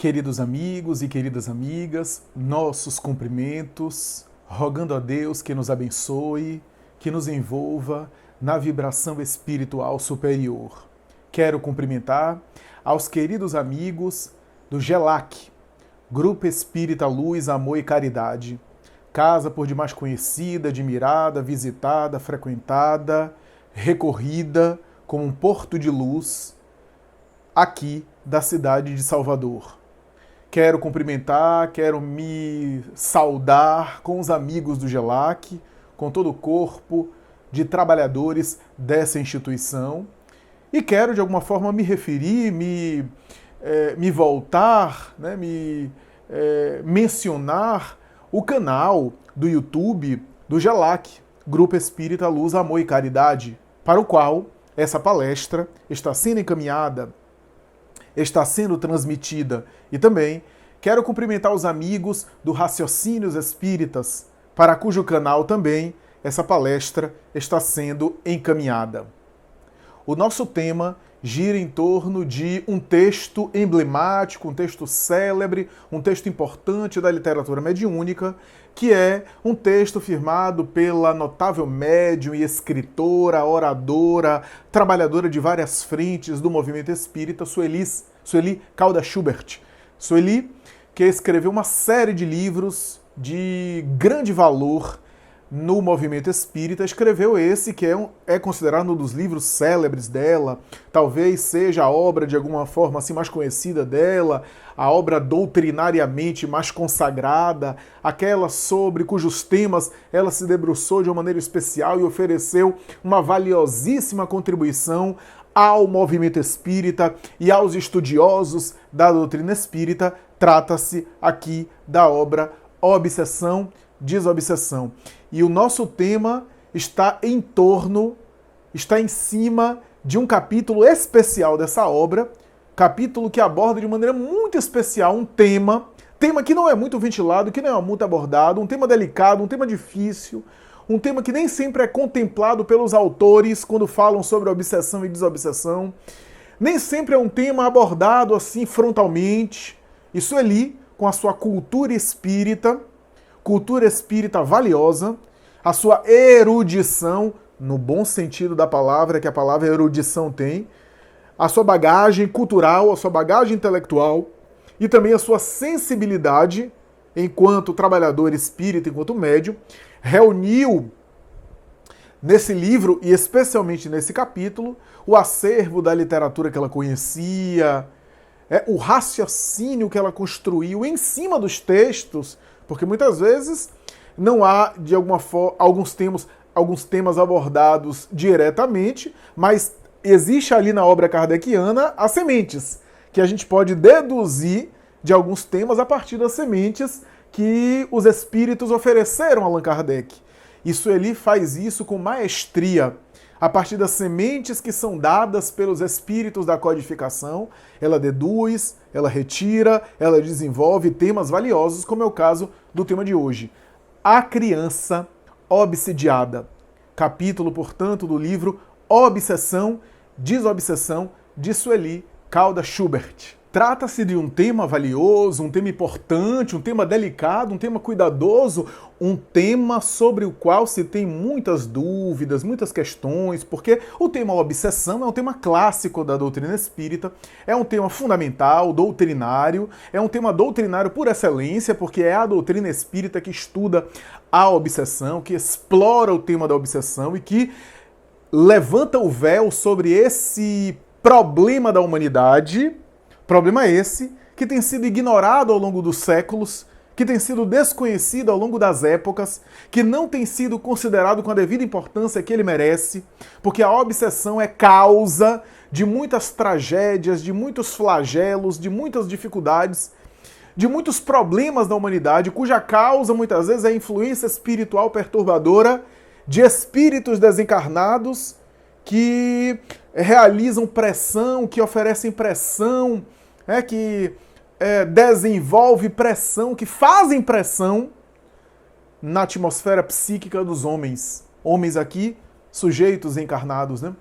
Queridos amigos e queridas amigas, nossos cumprimentos, rogando a Deus que nos abençoe, que nos envolva na vibração espiritual superior. Quero cumprimentar aos queridos amigos do GELAC, Grupo Espírita Luz, Amor e Caridade, casa por demais conhecida, admirada, visitada, frequentada, recorrida como um porto de luz aqui da cidade de Salvador. Quero cumprimentar, quero me saudar com os amigos do GELAC, com todo o corpo de trabalhadores dessa instituição e quero de alguma forma me referir, me voltar, né, mencionar o canal do YouTube do GELAC, Grupo Espírita Luz, Amor e Caridade, para o qual essa palestra está sendo encaminhada, está sendo transmitida. E também quero cumprimentar os amigos do Raciocínios Espíritas, para cujo canal também essa palestra está sendo encaminhada. O nosso tema gira em torno de um texto emblemático, um texto célebre, um texto importante da literatura mediúnica, que é um texto firmado pela notável médium e escritora, oradora, trabalhadora de várias frentes do movimento espírita, Sueli Calda Schubert. Sueli, que escreveu uma série de livros de grande valor no movimento espírita, escreveu esse que é considerado um dos livros célebres dela, talvez seja a obra de alguma forma assim mais conhecida dela, a obra doutrinariamente mais consagrada, aquela sobre cujos temas ela se debruçou de uma maneira especial e ofereceu uma valiosíssima contribuição ao movimento espírita e aos estudiosos da doutrina espírita. Trata-se aqui da obra Obsessão, Desobsessão. E o nosso tema está em cima de um capítulo especial dessa obra, capítulo que aborda de maneira muito especial um tema que não é muito ventilado, que não é muito abordado, um tema delicado, um tema difícil, um tema que nem sempre é contemplado pelos autores quando falam sobre obsessão e desobsessão. Nem sempre é um tema abordado assim frontalmente. E Sueli, com a sua cultura espírita valiosa, a sua erudição, no bom sentido da palavra, que a palavra erudição tem, a sua bagagem cultural, a sua bagagem intelectual e também a sua sensibilidade enquanto trabalhador espírita, enquanto médium, reuniu nesse livro, e especialmente nesse capítulo, o acervo da literatura que ela conhecia, o raciocínio que ela construiu em cima dos textos, porque muitas vezes não há, de alguma forma, alguns temas abordados diretamente, mas existe ali na obra kardeciana as sementes, que a gente pode deduzir de alguns temas a partir das sementes que os espíritos ofereceram a Allan Kardec. E Sueli faz isso com maestria. A partir das sementes que são dadas pelos espíritos da codificação, ela deduz, ela retira, ela desenvolve temas valiosos, como é o caso do tema de hoje. A criança obsidiada. Capítulo, portanto, do livro Obsessão, Desobsessão, de Sueli Calda Schubert. Trata-se de um tema valioso, um tema importante, um tema delicado, um tema cuidadoso, um tema sobre o qual se tem muitas dúvidas, muitas questões, porque o tema obsessão é um tema clássico da doutrina espírita, é um tema fundamental, doutrinário, é um tema doutrinário por excelência, porque é a doutrina espírita que estuda a obsessão, que explora o tema da obsessão e que levanta o véu sobre esse problema da humanidade. Problema esse que tem sido ignorado ao longo dos séculos, que tem sido desconhecido ao longo das épocas, que não tem sido considerado com a devida importância que ele merece, porque a obsessão é causa de muitas tragédias, de muitos flagelos, de muitas dificuldades, de muitos problemas da humanidade, cuja causa muitas vezes é a influência espiritual perturbadora de espíritos desencarnados que realizam pressão, que oferecem pressão, que desenvolve pressão, que fazem pressão na atmosfera psíquica dos homens. Homens aqui, sujeitos encarnados, né?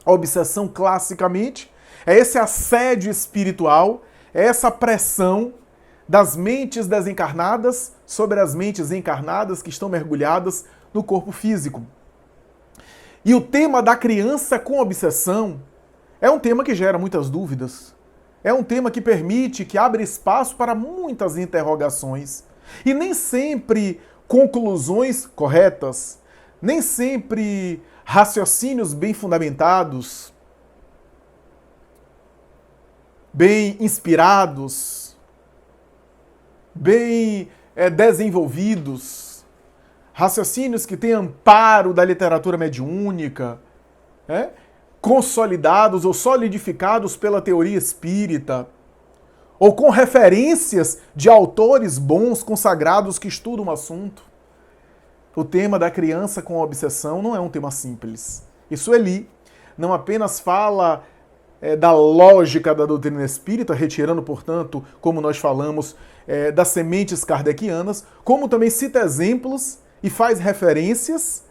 A obsessão, classicamente, é esse assédio espiritual, é essa pressão das mentes desencarnadas sobre as mentes encarnadas que estão mergulhadas no corpo físico. E o tema da criança com obsessão é um tema que gera muitas dúvidas. É um tema que permite, que abre espaço para muitas interrogações. E nem sempre conclusões corretas, nem sempre raciocínios bem fundamentados, bem inspirados, bem desenvolvidos, raciocínios que têm amparo da literatura mediúnica, consolidados ou solidificados pela teoria espírita, ou com referências de autores bons, consagrados que estudam o assunto. O tema da criança com obsessão não é um tema simples. E Sueli não apenas fala da lógica da doutrina espírita, retirando, portanto, como nós falamos, das sementes kardecianas, como também cita exemplos e faz referências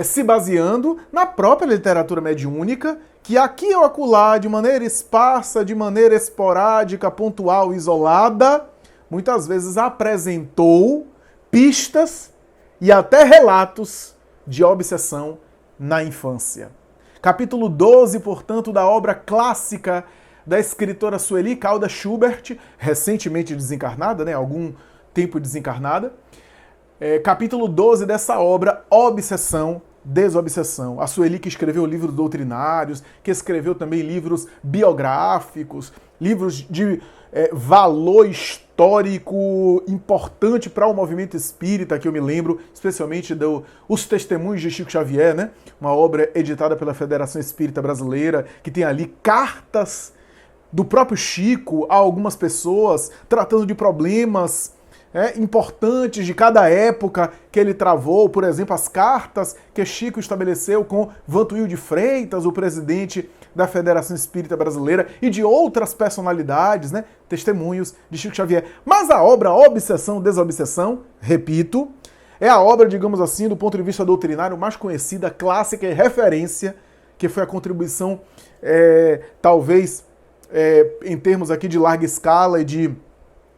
se baseando na própria literatura mediúnica, que aqui ou acolá, de maneira esparsa, de maneira esporádica, pontual, isolada, muitas vezes apresentou pistas e até relatos de obsessão na infância. Capítulo 12, portanto, da obra clássica da escritora Sueli Caldas Schubert, recentemente desencarnada, algum tempo desencarnada. Capítulo 12 dessa obra, Obsessão, Desobsessão. A Sueli que escreveu livros doutrinários, que escreveu também livros biográficos, livros de valor histórico importante para o movimento espírita, que eu me lembro especialmente Os Testemunhos de Chico Xavier, uma obra editada pela Federação Espírita Brasileira, que tem ali cartas do próprio Chico a algumas pessoas, tratando de problemas importantes de cada época que ele travou, por exemplo, as cartas que Chico estabeleceu com Vantuil de Freitas, o presidente da Federação Espírita Brasileira, e de outras personalidades, testemunhos de Chico Xavier. Mas a obra Obsessão, Desobsessão, repito, é a obra, digamos assim, do ponto de vista doutrinário mais conhecida, clássica e referência, que foi a contribuição, talvez, em termos aqui de larga escala e de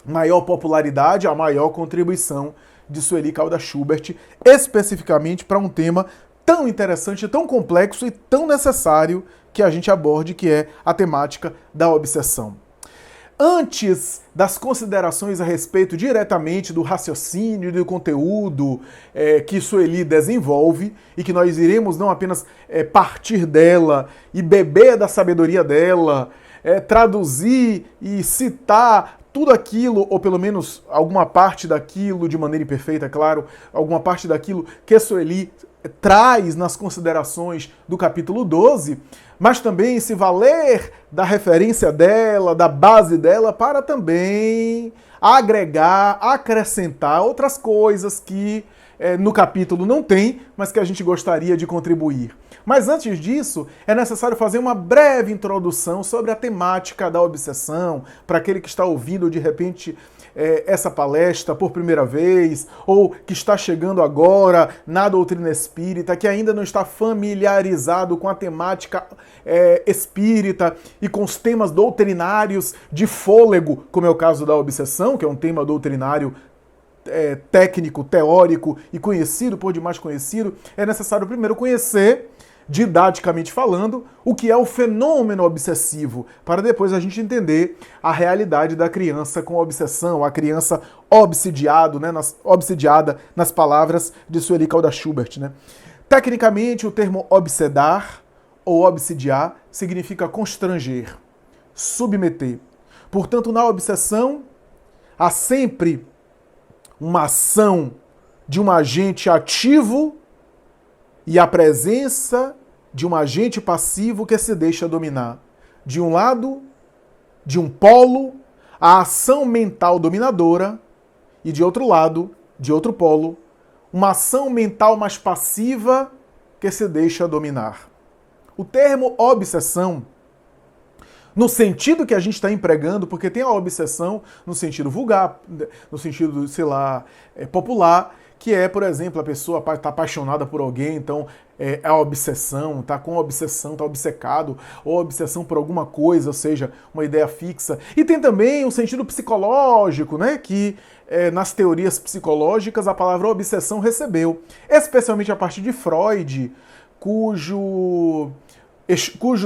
maior popularidade, a maior contribuição de Sueli Caldas Schubert, especificamente para um tema tão interessante, tão complexo e tão necessário que a gente aborde, que é a temática da obsessão. Antes das considerações a respeito diretamente do raciocínio e do conteúdo que Sueli desenvolve, e que nós iremos não apenas partir dela e beber da sabedoria dela, traduzir e citar tudo aquilo, ou pelo menos alguma parte daquilo, de maneira imperfeita, claro, alguma parte daquilo que Sueli traz nas considerações do capítulo 12, mas também se valer da referência dela, da base dela, para também agregar, acrescentar outras coisas que no capítulo não tem, mas que a gente gostaria de contribuir. Mas antes disso, é necessário fazer uma breve introdução sobre a temática da obsessão, para aquele que está ouvindo de repente essa palestra por primeira vez, ou que está chegando agora na doutrina espírita, que ainda não está familiarizado com a temática espírita e com os temas doutrinários de fôlego, como é o caso da obsessão, que é um tema doutrinário técnico, teórico e conhecido, por demais conhecido. É necessário primeiro conhecer, didaticamente falando, o que é o fenômeno obsessivo, para depois a gente entender a realidade da criança com obsessão, a criança obsidiada nas palavras de Sueli Caldas Schubert. Tecnicamente, o termo obsedar ou obsidiar significa constranger, submeter. Portanto, na obsessão, há sempre uma ação de um agente ativo e a presença de um agente passivo que se deixa dominar. De um lado, de um polo, a ação mental dominadora, e de outro lado, de outro polo, uma ação mental mais passiva que se deixa dominar. O termo obsessão, no sentido que a gente está empregando, porque tem a obsessão no sentido vulgar, no sentido, popular, que é, por exemplo, a pessoa está apaixonada por alguém, então é a obsessão, está com a obsessão, está obcecado, ou a obsessão por alguma coisa, ou seja, uma ideia fixa. E tem também um sentido psicológico, né, que nas teorias psicológicas a palavra obsessão recebeu, especialmente a partir de Freud, cujos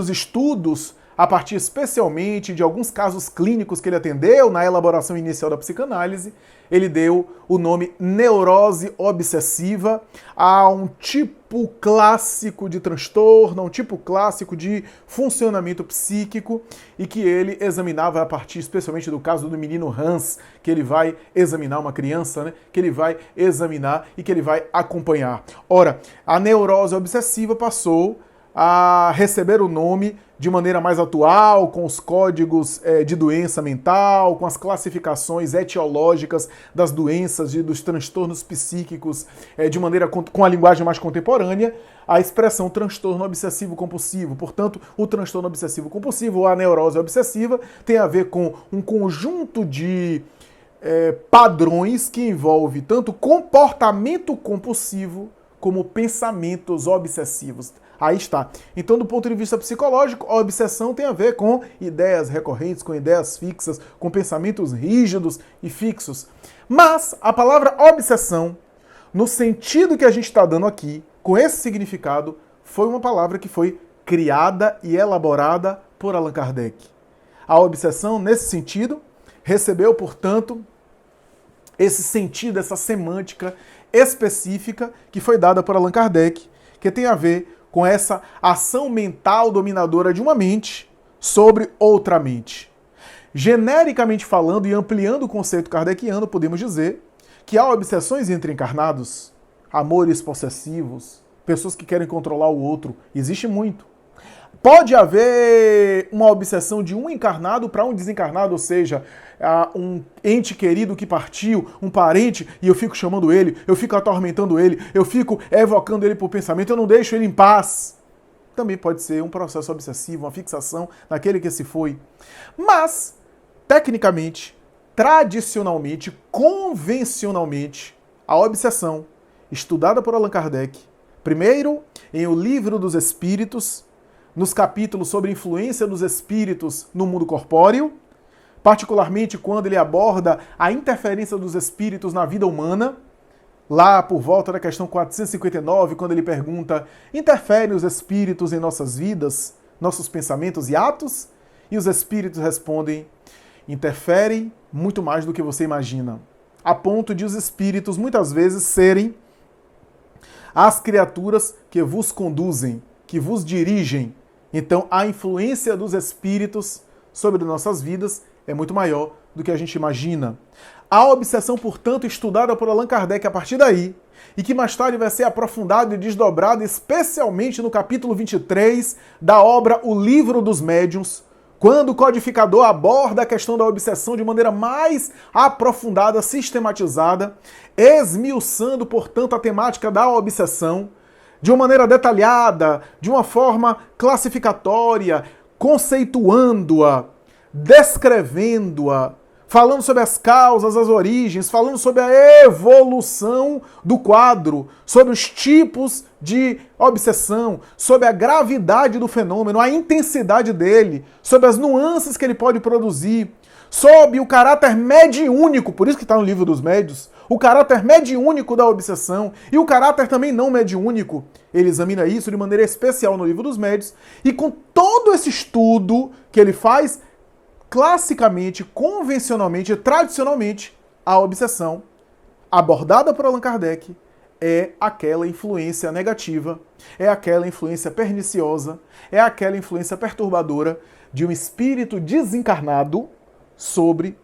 estudos, a partir especialmente de alguns casos clínicos que ele atendeu na elaboração inicial da psicanálise, ele deu o nome neurose obsessiva a um tipo clássico de transtorno, a um tipo clássico de funcionamento psíquico, e que ele examinava a partir especialmente do caso do menino Hans, que ele vai examinar uma criança, né, que ele vai examinar e que ele vai acompanhar. Ora, a neurose obsessiva passou a receber o nome de maneira mais atual, com os códigos de doença mental, com as classificações etiológicas das doenças e dos transtornos psíquicos, de maneira com a linguagem mais contemporânea, a expressão transtorno obsessivo-compulsivo. Portanto, o transtorno obsessivo-compulsivo, ou a neurose obsessiva, tem a ver com um conjunto de padrões que envolve tanto comportamento compulsivo como pensamentos obsessivos. Aí está. Então, do ponto de vista psicológico, a obsessão tem a ver com ideias recorrentes, com ideias fixas, com pensamentos rígidos e fixos. Mas a palavra obsessão, no sentido que a gente está dando aqui, com esse significado, foi uma palavra que foi criada e elaborada por Allan Kardec. A obsessão, nesse sentido, recebeu, portanto, esse sentido, essa semântica específica que foi dada por Allan Kardec, que tem a ver com essa ação mental dominadora de uma mente sobre outra mente. Genericamente falando e ampliando o conceito kardeciano, podemos dizer que há obsessões entre encarnados, amores possessivos, pessoas que querem controlar o outro, existe muito. Pode haver uma obsessão de um encarnado para um desencarnado, ou seja, um ente querido que partiu, um parente, e eu fico chamando ele, eu fico atormentando ele, eu fico evocando ele por pensamento, eu não deixo ele em paz. Também pode ser um processo obsessivo, uma fixação naquele que se foi. Mas, tecnicamente, tradicionalmente, convencionalmente, a obsessão, estudada por Allan Kardec, primeiro em O Livro dos Espíritos, nos capítulos sobre a influência dos espíritos no mundo corpóreo, particularmente quando ele aborda a interferência dos espíritos na vida humana, lá por volta da questão 459, quando ele pergunta: interferem os espíritos em nossas vidas, nossos pensamentos e atos? E os espíritos respondem: interferem muito mais do que você imagina, a ponto de os espíritos muitas vezes serem as criaturas que vos conduzem, que vos dirigem. Então, a influência dos espíritos sobre nossas vidas é muito maior do que a gente imagina. A obsessão, portanto, estudada por Allan Kardec a partir daí, e que mais tarde vai ser aprofundada e desdobrada, especialmente no capítulo 23 da obra O Livro dos Médiuns, quando o codificador aborda a questão da obsessão de maneira mais aprofundada, sistematizada, esmiuçando, portanto, a temática da obsessão, de uma maneira detalhada, de uma forma classificatória, conceituando-a, descrevendo-a, falando sobre as causas, as origens, falando sobre a evolução do quadro, sobre os tipos de obsessão, sobre a gravidade do fenômeno, a intensidade dele, sobre as nuances que ele pode produzir, sobre o caráter mediúnico, por isso que está no Livro dos Médiuns, o caráter mediúnico da obsessão e o caráter também não mediúnico. Ele examina isso de maneira especial no Livro dos Médiuns, e com todo esse estudo que ele faz, classicamente, convencionalmente, tradicionalmente, a obsessão, abordada por Allan Kardec, é aquela influência negativa, é aquela influência perniciosa, é aquela influência perturbadora de um espírito desencarnado sobre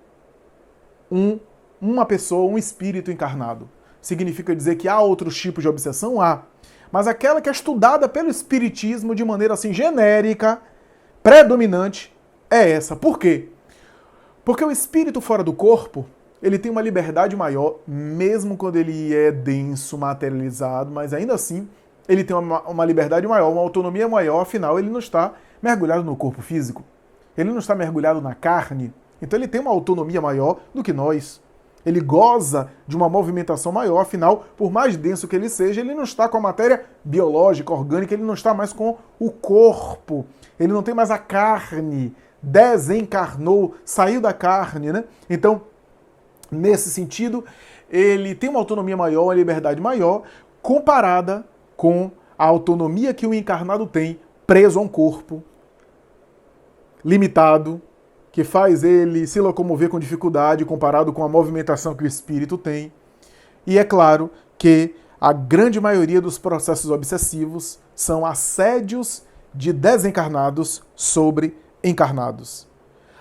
uma pessoa, um espírito encarnado. Significa dizer que há outros tipos de obsessão? Há. Mas aquela que é estudada pelo espiritismo de maneira assim genérica, predominante, é essa. Por quê? Porque o espírito fora do corpo, ele tem uma liberdade maior, mesmo quando ele é denso, materializado, mas ainda assim ele tem uma liberdade maior, uma autonomia maior, afinal ele não está mergulhado no corpo físico. Ele não está mergulhado na carne, então ele tem uma autonomia maior do que nós. Ele goza de uma movimentação maior, afinal, por mais denso que ele seja, ele não está com a matéria biológica, orgânica, ele não está mais com o corpo, ele não tem mais a carne, desencarnou, saiu da carne, né? Então, nesse sentido, ele tem uma autonomia maior, uma liberdade maior, comparada com a autonomia que o encarnado tem, preso a um corpo limitado, que faz ele se locomover com dificuldade comparado com a movimentação que o espírito tem. E é claro que a grande maioria dos processos obsessivos são assédios de desencarnados sobre encarnados.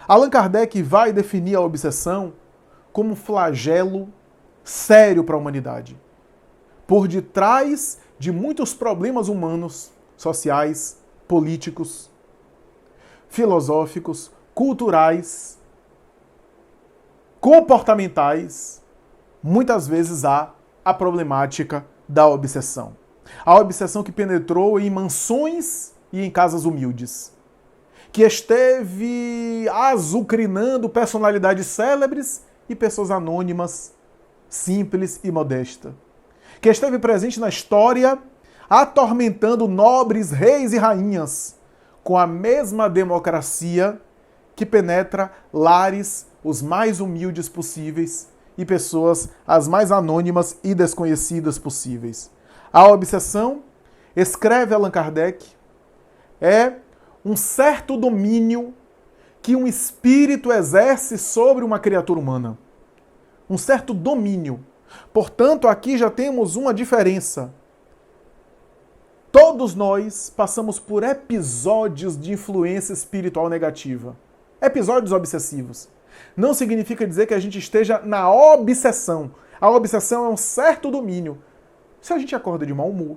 Allan Kardec vai definir a obsessão como um flagelo sério para a humanidade. Por detrás de muitos problemas humanos, sociais, políticos, filosóficos, culturais, comportamentais, muitas vezes há a problemática da obsessão. A obsessão que penetrou em mansões e em casas humildes, que esteve azucrinando personalidades célebres e pessoas anônimas, simples e modestas, que esteve presente na história, atormentando nobres reis e rainhas, com a mesma democracia que penetra lares os mais humildes possíveis e pessoas as mais anônimas e desconhecidas possíveis. A obsessão, escreve Allan Kardec, é um certo domínio que um espírito exerce sobre uma criatura humana. Um certo domínio. Portanto, aqui já temos uma diferença. Todos nós passamos por episódios de influência espiritual negativa. Episódios obsessivos. Não significa dizer que a gente esteja na obsessão. A obsessão é um certo domínio. Se a gente acorda de mau humor,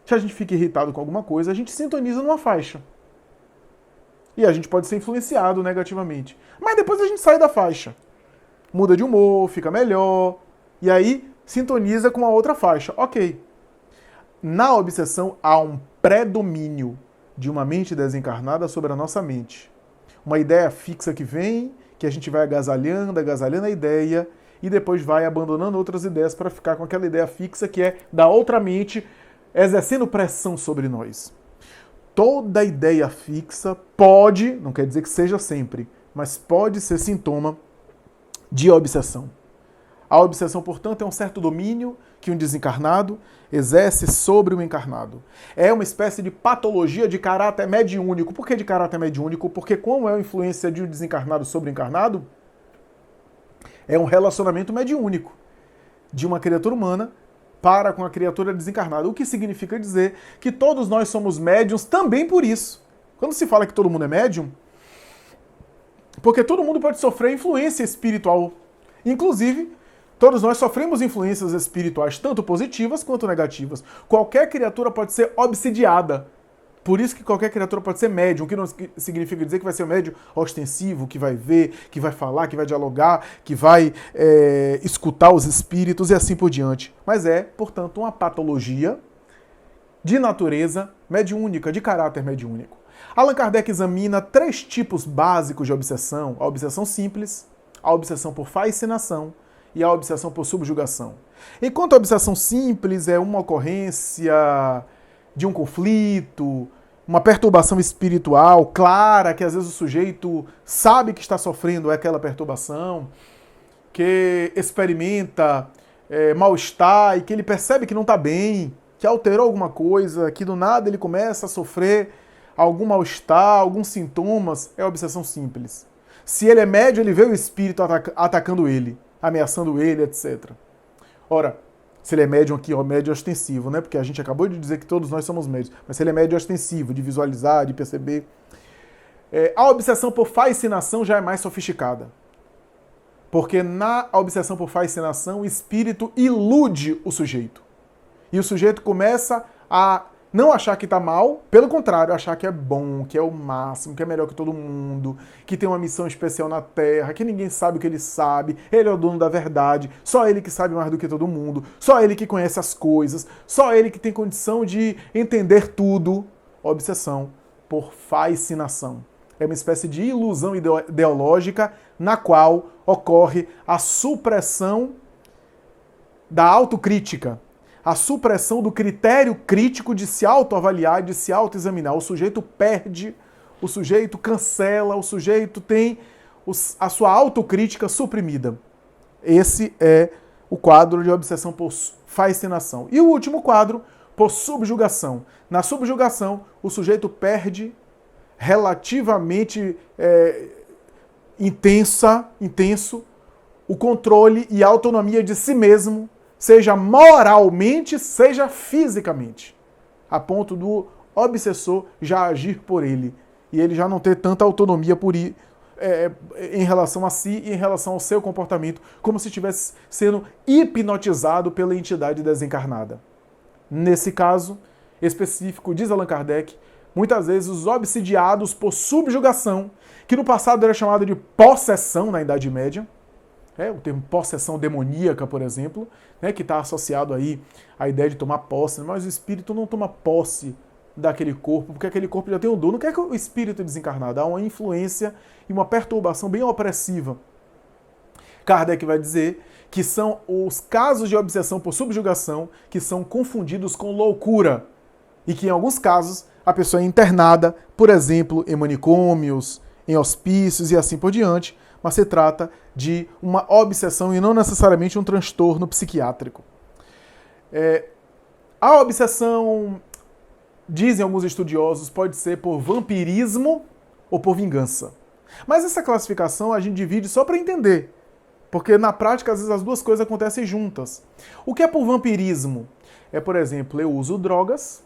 se a gente fica irritado com alguma coisa, a gente sintoniza numa faixa. E a gente pode ser influenciado negativamente. Mas depois a gente sai da faixa. Muda de humor, fica melhor. E aí sintoniza com a outra faixa. Ok. Na obsessão há um predomínio de uma mente desencarnada sobre a nossa mente. Uma ideia fixa que vem, que a gente vai agasalhando a ideia e depois vai abandonando outras ideias para ficar com aquela ideia fixa que é da outra mente exercendo pressão sobre nós. Toda ideia fixa pode, não quer dizer que seja sempre, mas pode ser sintoma de obsessão. A obsessão, portanto, é um certo domínio que um desencarnado exerce sobre o encarnado. É uma espécie de patologia de caráter mediúnico. Por que de caráter mediúnico? Porque como é a influência de um desencarnado sobre o encarnado, é um relacionamento mediúnico de uma criatura humana para com a criatura desencarnada. O que significa dizer que todos nós somos médiuns também por isso. Quando se fala que todo mundo é médium, porque todo mundo pode sofrer influência espiritual. Inclusive, todos nós sofremos influências espirituais, tanto positivas quanto negativas. Qualquer criatura pode ser obsidiada. Por isso que qualquer criatura pode ser médium, o que não significa dizer que vai ser um médium ostensivo, que vai ver, que vai falar, que vai dialogar, que vai escutar os espíritos e assim por diante. Mas é, portanto, uma patologia de natureza mediúnica, de caráter mediúnico. Allan Kardec examina 3 tipos básicos de obsessão: a obsessão simples, a obsessão por fascinação e a obsessão por subjugação. Enquanto a obsessão simples é uma ocorrência de um conflito, uma perturbação espiritual clara, que às vezes o sujeito sabe que está sofrendo aquela perturbação, que experimenta mal-estar e que ele percebe que não está bem, que alterou alguma coisa, que do nada ele começa a sofrer algum mal-estar, alguns sintomas, é a obsessão simples. Se ele é médio, ele vê o espírito atacando ele, ameaçando ele, etc. Ora, se ele é médium aqui, ó, médio ostensivo, né? Porque a gente acabou de dizer que todos nós somos médios. Mas se ele é médio ostensivo, de visualizar, de perceber. A obsessão por fascinação já é mais sofisticada. Porque na obsessão por fascinação, o espírito ilude o sujeito. E o sujeito começa a não achar que está mal, pelo contrário, achar que é bom, que é o máximo, que é melhor que todo mundo, que tem uma missão especial na Terra, que ninguém sabe o que ele é o dono da verdade, só ele que sabe mais do que todo mundo, só ele que conhece as coisas, só ele que tem condição de entender tudo. Obsessão por fascinação. É uma espécie de ilusão ideológica na qual ocorre a supressão da autocrítica, a supressão do critério crítico de se autoavaliar, de se autoexaminar. O sujeito perde, o sujeito cancela, o sujeito tem a sua autocrítica suprimida. Esse é o quadro de obsessão por fascinação. E o último quadro, por subjugação. Na subjugação, o sujeito perde relativamente intenso o controle e a autonomia de si mesmo, seja moralmente, seja fisicamente, a ponto do obsessor já agir por ele, e ele já não ter tanta autonomia em relação a si e em relação ao seu comportamento, como se estivesse sendo hipnotizado pela entidade desencarnada. Nesse caso específico, diz Allan Kardec, muitas vezes os obsidiados por subjugação, que no passado era chamado de possessão na Idade Média, o termo possessão demoníaca, por exemplo, que está associado aí à ideia de tomar posse, mas o espírito não toma posse daquele corpo, porque aquele corpo já tem um dono. Não quer que o espírito desencarnado, há uma influência e uma perturbação bem opressiva. Kardec vai dizer que são os casos de obsessão por subjugação que são confundidos com loucura, e que em alguns casos a pessoa é internada, por exemplo, em manicômios, em hospícios e assim por diante, mas se trata de uma obsessão e não necessariamente um transtorno psiquiátrico. A obsessão, dizem alguns estudiosos, pode ser por vampirismo ou por vingança. Mas essa classificação a gente divide só para entender, porque na prática às vezes as duas coisas acontecem juntas. O que é por vampirismo? É, por exemplo, eu uso drogas,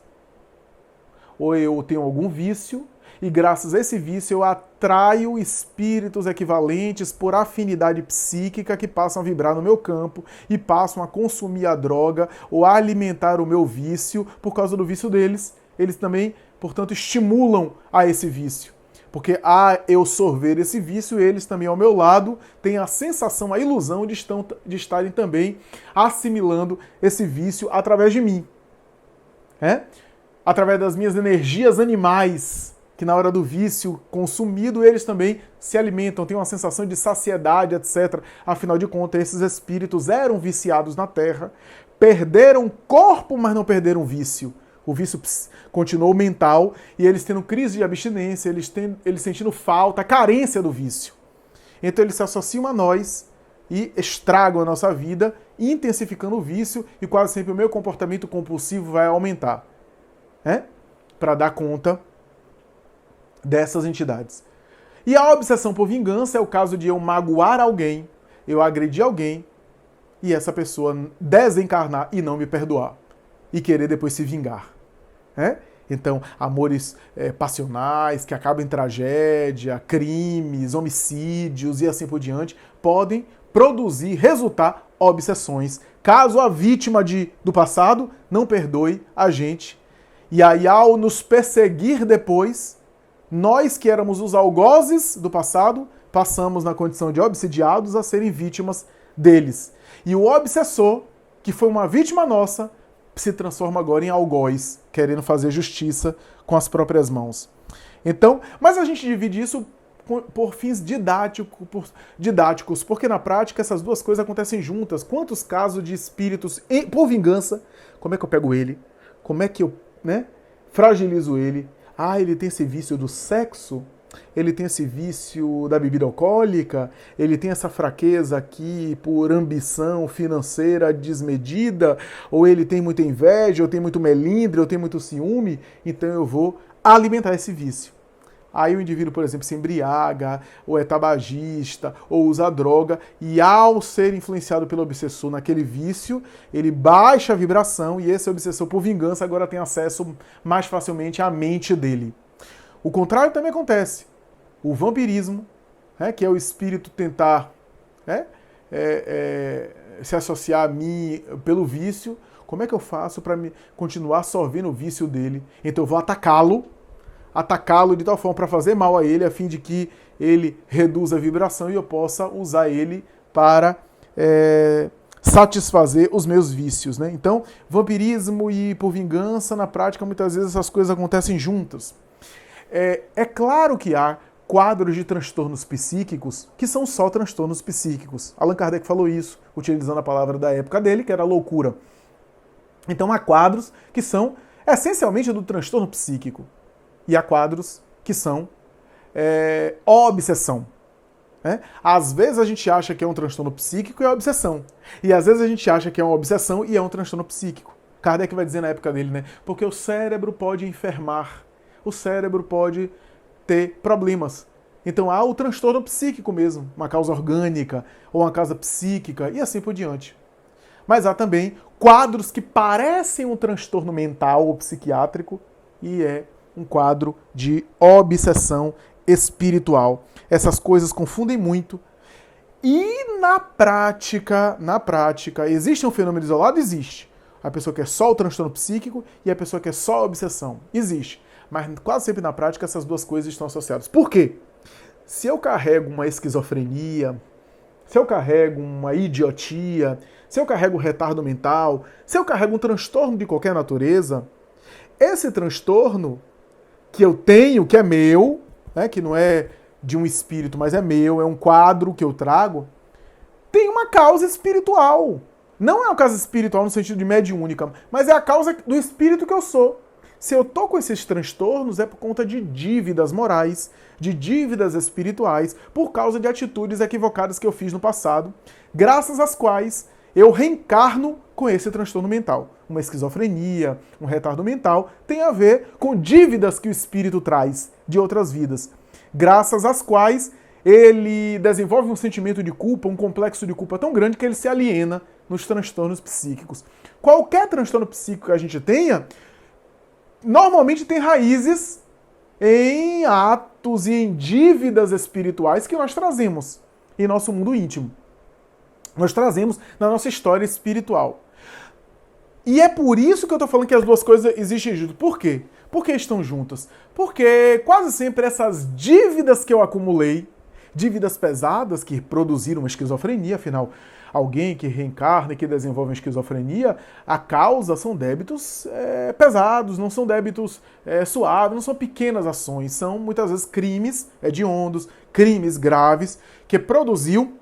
ou eu tenho algum vício, e graças a esse vício eu atraio espíritos equivalentes por afinidade psíquica que passam a vibrar no meu campo e passam a consumir a droga ou a alimentar o meu vício por causa do vício deles. Eles também, portanto, estimulam a esse vício. Porque eu sorver esse vício, eles também ao meu lado têm a sensação, a ilusão de estarem também assimilando esse vício através de mim. Através das minhas energias animais, que na hora do vício consumido, eles também se alimentam, têm uma sensação de saciedade, etc. Afinal de contas, esses espíritos eram viciados na Terra, perderam corpo, mas não perderam vício. O vício continuou mental e eles tendo crise de abstinência, eles sentindo falta, carência do vício. Então eles se associam a nós e estragam a nossa vida, intensificando o vício, e quase sempre o meu comportamento compulsivo vai aumentar. Para dar conta dessas entidades. E a obsessão por vingança é o caso de eu magoar alguém, eu agredir alguém, e essa pessoa desencarnar e não me perdoar. E querer depois se vingar. Então, amores passionais, que acabam em tragédia, crimes, homicídios e assim por diante, podem produzir, resultar obsessões, caso a vítima do passado não perdoe a gente. E aí, ao nos perseguir depois, nós que éramos os algozes do passado, passamos na condição de obsidiados a serem vítimas deles. E o obsessor, que foi uma vítima nossa, se transforma agora em algoz, querendo fazer justiça com as próprias mãos. Então, mas a gente divide isso por fins didáticos, porque na prática essas duas coisas acontecem juntas. Quantos casos de espíritos por vingança, como é que eu pego ele? Como é que eu fragilizo ele? Ele tem esse vício do sexo, ele tem esse vício da bebida alcoólica, ele tem essa fraqueza aqui por ambição financeira desmedida, ou ele tem muita inveja, ou tem muito melindre, ou tem muito ciúme, então eu vou alimentar esse vício. Aí o indivíduo, por exemplo, se embriaga, ou é tabagista, ou usa droga, e ao ser influenciado pelo obsessor naquele vício, ele baixa a vibração, e esse obsessor, por vingança, agora tem acesso mais facilmente à mente dele. O contrário também acontece. O vampirismo, que é o espírito tentar se associar a mim pelo vício. Como é que eu faço para continuar sorvendo o vício dele? Então eu vou atacá-lo de tal forma para fazer mal a ele, a fim de que ele reduza a vibração e eu possa usar ele para satisfazer os meus vícios. Então, vampirismo e por vingança, na prática, muitas vezes essas coisas acontecem juntas. É claro que há quadros de transtornos psíquicos que são só transtornos psíquicos. Allan Kardec falou isso, utilizando a palavra da época dele, que era loucura. Então há quadros que são essencialmente do transtorno psíquico. E há quadros que são obsessão. Às vezes a gente acha que é um transtorno psíquico e é obsessão. E às vezes a gente acha que é uma obsessão e é um transtorno psíquico. Kardec vai dizer na época dele, né? Porque o cérebro pode enfermar. O cérebro pode ter problemas. Então há o transtorno psíquico mesmo, uma causa orgânica ou uma causa psíquica e assim por diante. Mas há também quadros que parecem um transtorno mental ou psiquiátrico e é um quadro de obsessão espiritual. Essas coisas confundem muito. E na prática, existe um fenômeno isolado? Existe. A pessoa quer só o transtorno psíquico e a pessoa quer só a obsessão. Existe. Mas quase sempre na prática essas duas coisas estão associadas. Por quê? Se eu carrego uma esquizofrenia, se eu carrego uma idiotia, se eu carrego um retardo mental, se eu carrego um transtorno de qualquer natureza, esse transtorno que eu tenho, que é meu, que não é de um espírito, mas é meu, é um quadro que eu trago, tem uma causa espiritual. Não é uma causa espiritual no sentido de mediúnica, mas é a causa do espírito que eu sou. Se eu tô com esses transtornos é por conta de dívidas morais, de dívidas espirituais, por causa de atitudes equivocadas que eu fiz no passado, graças às quais eu reencarno com esse transtorno mental. Uma esquizofrenia, um retardo mental, tem a ver com dívidas que o espírito traz de outras vidas, graças às quais ele desenvolve um sentimento de culpa, um complexo de culpa tão grande que ele se aliena nos transtornos psíquicos. Qualquer transtorno psíquico que a gente tenha, normalmente tem raízes em atos e em dívidas espirituais que nós trazemos em nosso mundo íntimo. Nós trazemos na nossa história espiritual. E é por isso que eu estou falando que as duas coisas existem juntas. Por quê? Por que estão juntas? Porque quase sempre essas dívidas que eu acumulei, dívidas pesadas que produziram uma esquizofrenia, afinal, alguém que reencarna e que desenvolve uma esquizofrenia, a causa são débitos pesados, não são débitos suaves, não são pequenas ações, são muitas vezes crimes hediondos, crimes graves, que produziu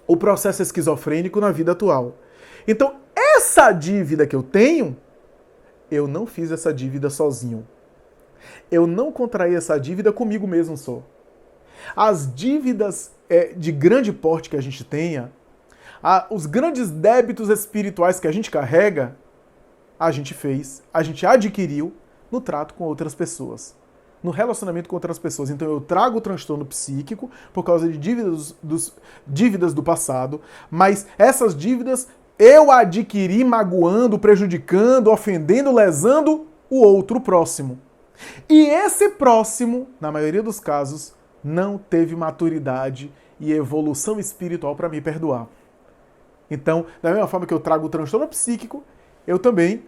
o processo esquizofrênico na vida atual. Então, essa dívida que eu tenho, eu não fiz essa dívida sozinho. Eu não contraí essa dívida comigo mesmo só. As dívidas de grande porte que a gente tenha, os grandes débitos espirituais que a gente carrega, a gente fez, a gente adquiriu no trato com outras pessoas, no relacionamento com outras pessoas. Então eu trago o transtorno psíquico por causa de dívidas do passado, mas essas dívidas eu adquiri magoando, prejudicando, ofendendo, lesando o outro próximo. E esse próximo, na maioria dos casos, não teve maturidade e evolução espiritual para me perdoar. Então, da mesma forma que eu trago o transtorno psíquico, eu também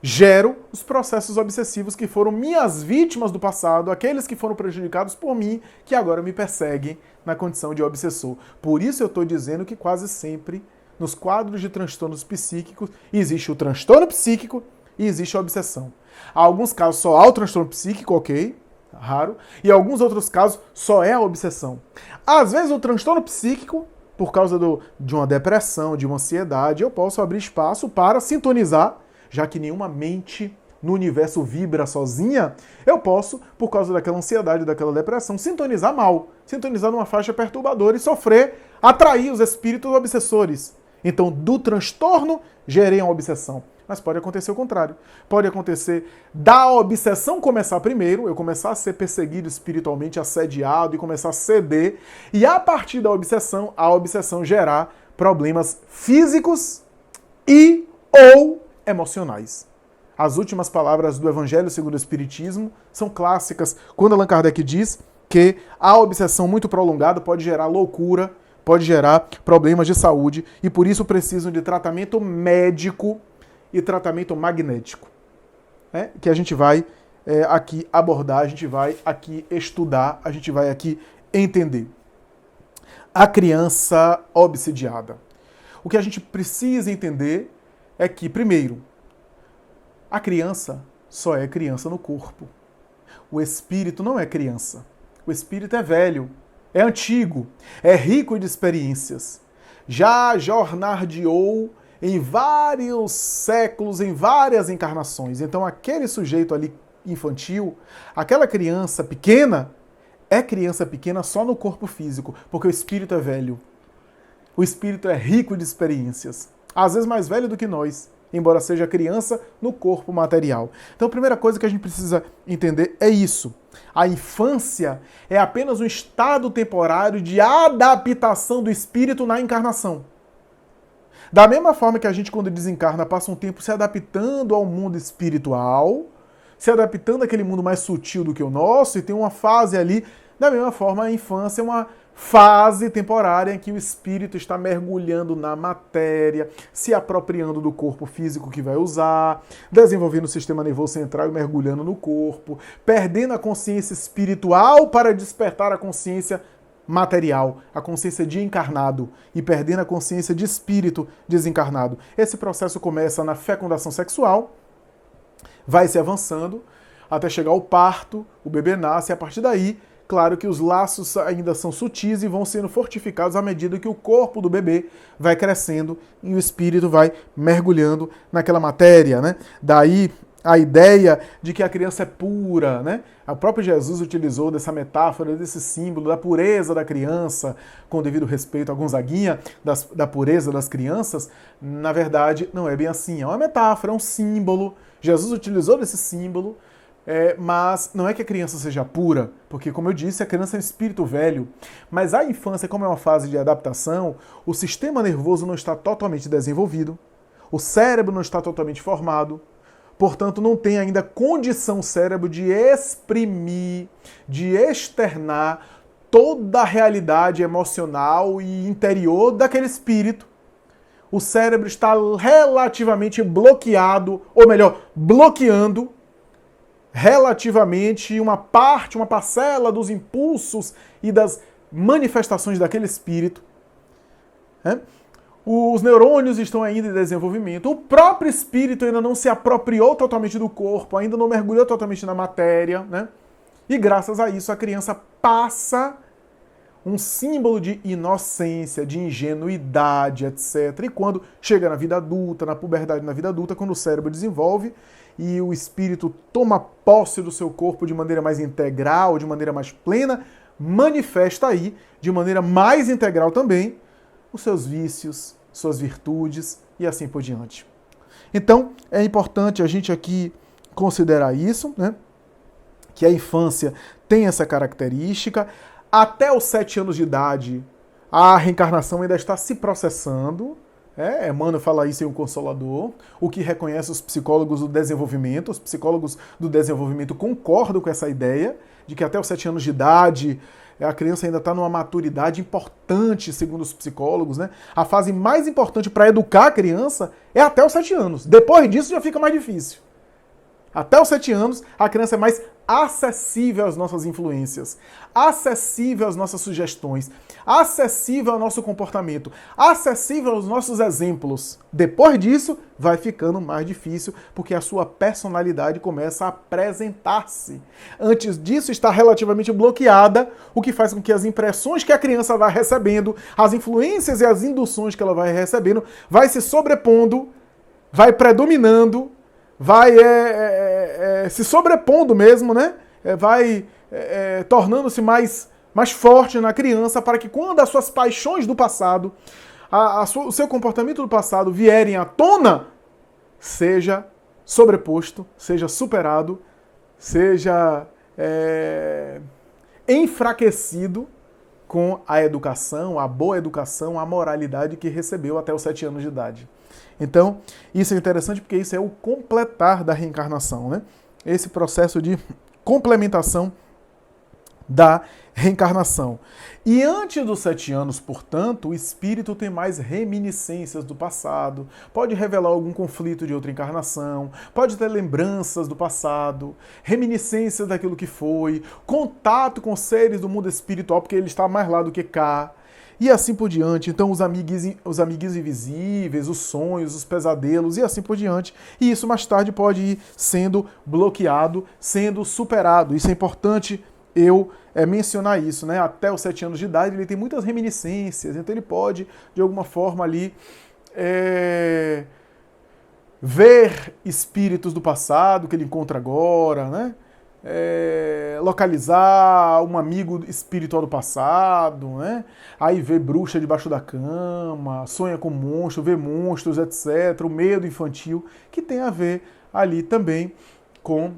gero os processos obsessivos que foram minhas vítimas do passado, aqueles que foram prejudicados por mim, que agora me perseguem na condição de obsessor. Por isso eu estou dizendo que quase sempre, nos quadros de transtornos psíquicos, existe o transtorno psíquico e existe a obsessão. Há alguns casos só há o transtorno psíquico, ok, raro, e em alguns outros casos só é a obsessão. Às vezes o transtorno psíquico, por causa de uma depressão, de uma ansiedade, eu posso abrir espaço para sintonizar, já que nenhuma mente no universo vibra sozinha, eu posso, por causa daquela ansiedade, daquela depressão, sintonizar mal, sintonizar numa faixa perturbadora e sofrer, atrair os espíritos obsessores. Então, do transtorno, gerei uma obsessão. Mas pode acontecer o contrário. Pode acontecer da obsessão começar primeiro, eu começar a ser perseguido espiritualmente, assediado e começar a ceder, e a partir da obsessão, a obsessão gerar problemas físicos e ou emocionais. As últimas palavras do Evangelho segundo o Espiritismo são clássicas, quando Allan Kardec diz que a obsessão muito prolongada pode gerar loucura, pode gerar problemas de saúde, e por isso precisam de tratamento médico e tratamento magnético, que a gente vai aqui abordar, a gente vai aqui estudar, a gente vai aqui entender. A criança obsidiada. O que a gente precisa entender é que, primeiro, a criança só é criança no corpo. O espírito não é criança. O espírito é velho, é antigo, é rico de experiências. Já jornardeou em vários séculos, em várias encarnações. Então aquele sujeito ali infantil, aquela criança pequena, é criança pequena só no corpo físico, porque o espírito é velho. O espírito é rico de experiências, às vezes mais velho do que nós, embora seja criança no corpo material. Então a primeira coisa que a gente precisa entender é isso. A infância é apenas um estado temporário de adaptação do espírito na encarnação. Da mesma forma que a gente, quando desencarna, passa um tempo se adaptando ao mundo espiritual, se adaptando àquele mundo mais sutil do que o nosso, e tem uma fase ali, da mesma forma a infância é uma fase temporária em que o espírito está mergulhando na matéria, se apropriando do corpo físico que vai usar, desenvolvendo o sistema nervoso central e mergulhando no corpo, perdendo a consciência espiritual para despertar a consciência material, a consciência de encarnado, e perdendo a consciência de espírito desencarnado. Esse processo começa na fecundação sexual, vai se avançando até chegar ao parto, o bebê nasce, e a partir daí, claro que os laços ainda são sutis e vão sendo fortificados à medida que o corpo do bebê vai crescendo e o espírito vai mergulhando naquela matéria, né? Daí a ideia de que a criança é pura, né? O próprio Jesus utilizou dessa metáfora, desse símbolo da pureza da criança, com devido respeito a Gonzaguinha, da pureza das crianças. Na verdade, não é bem assim, é uma metáfora, é um símbolo. Jesus utilizou desse símbolo, mas não é que a criança seja pura, porque, como eu disse, a criança é um espírito velho. Mas a infância, como é uma fase de adaptação, o sistema nervoso não está totalmente desenvolvido, o cérebro não está totalmente formado, portanto, não tem ainda condição o cérebro de exprimir, de externar toda a realidade emocional e interior daquele espírito. O cérebro está relativamente bloqueado, ou melhor, bloqueando relativamente uma parte, uma parcela dos impulsos e das manifestações daquele espírito. Os neurônios estão ainda em desenvolvimento. O próprio espírito ainda não se apropriou totalmente do corpo, ainda não mergulhou totalmente na matéria, né? E graças a isso a criança passa um símbolo de inocência, de ingenuidade, etc. E quando chega na vida adulta, na puberdade, na vida adulta, quando o cérebro desenvolve e o espírito toma posse do seu corpo de maneira mais integral, de maneira mais plena, manifesta aí, de maneira mais integral também, os seus vícios, suas virtudes e assim por diante. Então, é importante a gente aqui considerar isso, né? Que a infância tem essa característica. Até os 7 anos de idade, a reencarnação ainda está se processando. Emmanuel fala isso em O Consolador, o que reconhece os psicólogos do desenvolvimento. Os psicólogos do desenvolvimento concordam com essa ideia de que até os 7 anos de idade a criança ainda está numa maturidade importante, segundo os psicólogos, né? A fase mais importante para educar a criança é até os 7 anos. Depois disso já fica mais difícil. Até os 7 anos, a criança é mais acessível às nossas influências, acessível às nossas sugestões, acessível ao nosso comportamento, acessível aos nossos exemplos. Depois disso, vai ficando mais difícil, porque a sua personalidade começa a apresentar-se. Antes disso, está relativamente bloqueada, o que faz com que as impressões que a criança vai recebendo, as influências e as induções que ela vai recebendo, vai se sobrepondo, vai predominando, vai se sobrepondo mesmo, né? Vai tornando-se mais forte na criança, para que quando as suas paixões do passado, o seu comportamento do passado vierem à tona, seja sobreposto, seja superado, seja enfraquecido com a educação, a boa educação, a moralidade que recebeu até os 7 anos de idade. Então, isso é interessante porque isso é o completar da reencarnação, né? Esse processo de complementação da reencarnação. E antes dos 7 anos, portanto, o espírito tem mais reminiscências do passado, pode revelar algum conflito de outra encarnação, pode ter lembranças do passado, reminiscências daquilo que foi, contato com seres do mundo espiritual, porque ele está mais lá do que cá, e assim por diante. Então os amigos invisíveis, os sonhos, os pesadelos e assim por diante. E isso mais tarde pode ir sendo bloqueado, sendo superado. Isso é importante eu mencionar isso, né? Até os 7 anos de idade ele tem muitas reminiscências, então ele pode, de alguma forma ali, ver espíritos do passado que ele encontra agora, né? Localizar um amigo espiritual do passado, né? Aí vê bruxa debaixo da cama, sonha com monstro, vê monstros, etc. O medo infantil, que tem a ver ali também com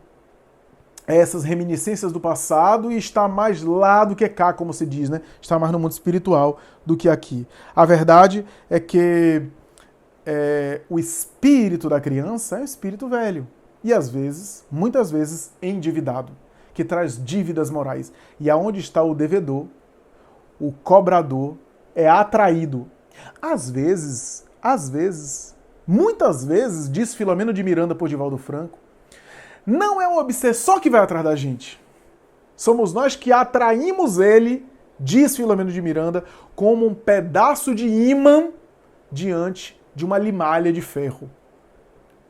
essas reminiscências do passado e está mais lá do que cá, como se diz, né? Está mais no mundo espiritual do que aqui. A verdade é que o espírito da criança é um espírito velho. E às vezes, muitas vezes, endividado, que traz dívidas morais. E aonde está o devedor, o cobrador é atraído. Às vezes, muitas vezes, diz Filomeno de Miranda por Divaldo Franco, não é um obsessor que vai atrás da gente. Somos nós que atraímos ele, diz Filomeno de Miranda, como um pedaço de ímã diante de uma limalha de ferro.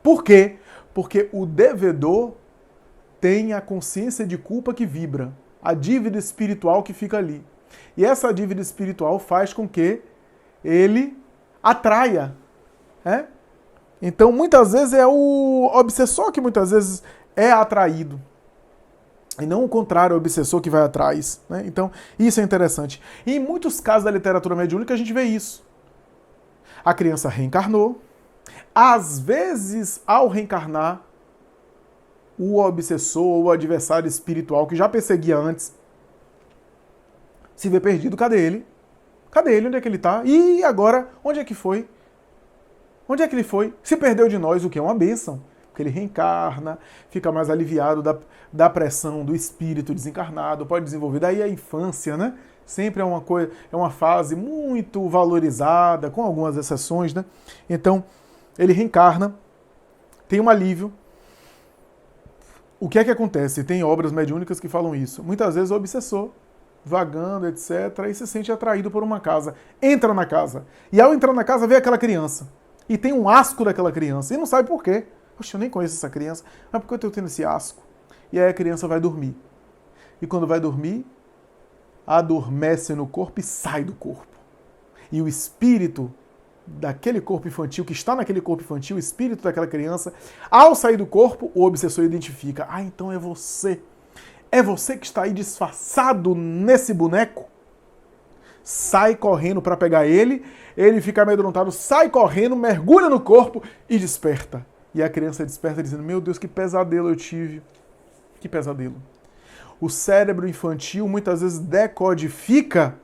Por quê? Porque o devedor tem a consciência de culpa que vibra, a dívida espiritual que fica ali. E essa dívida espiritual faz com que ele atraia. Então, muitas vezes é o obsessor que muitas vezes é atraído. E não o contrário, o obsessor que vai atrás. Né? Então, isso é interessante. E em muitos casos da literatura mediúnica a gente vê isso. A criança reencarnou. Às vezes, ao reencarnar, o obsessor ou o adversário espiritual que já perseguia antes se vê perdido. Cadê ele? Cadê ele? Onde é que ele está? E agora, onde é que foi? Onde é que ele foi? Se perdeu de nós, o que é uma bênção. Porque ele reencarna, fica mais aliviado da pressão do espírito desencarnado, pode desenvolver. Daí a infância, né? Sempre é uma fase muito valorizada, com algumas exceções, né? Então, ele reencarna, tem um alívio. O que é que acontece? Tem obras mediúnicas que falam isso. Muitas vezes o obsessor, vagando, etc., e se sente atraído por uma casa. Entra na casa. E ao entrar na casa, vê aquela criança. E tem um asco daquela criança. E não sabe por quê. Poxa, eu nem conheço essa criança. Mas por que eu estou tendo esse asco? E aí a criança vai dormir. E quando vai dormir, adormece no corpo e sai do corpo. E o espírito daquele corpo infantil, que está naquele corpo infantil, o espírito daquela criança, ao sair do corpo, o obsessor identifica. Ah, então é você. É você que está aí disfarçado nesse boneco? Sai correndo para pegar ele, ele fica amedrontado, sai correndo, mergulha no corpo e desperta. E a criança desperta dizendo, meu Deus, que pesadelo eu tive. Que pesadelo. O cérebro infantil muitas vezes decodifica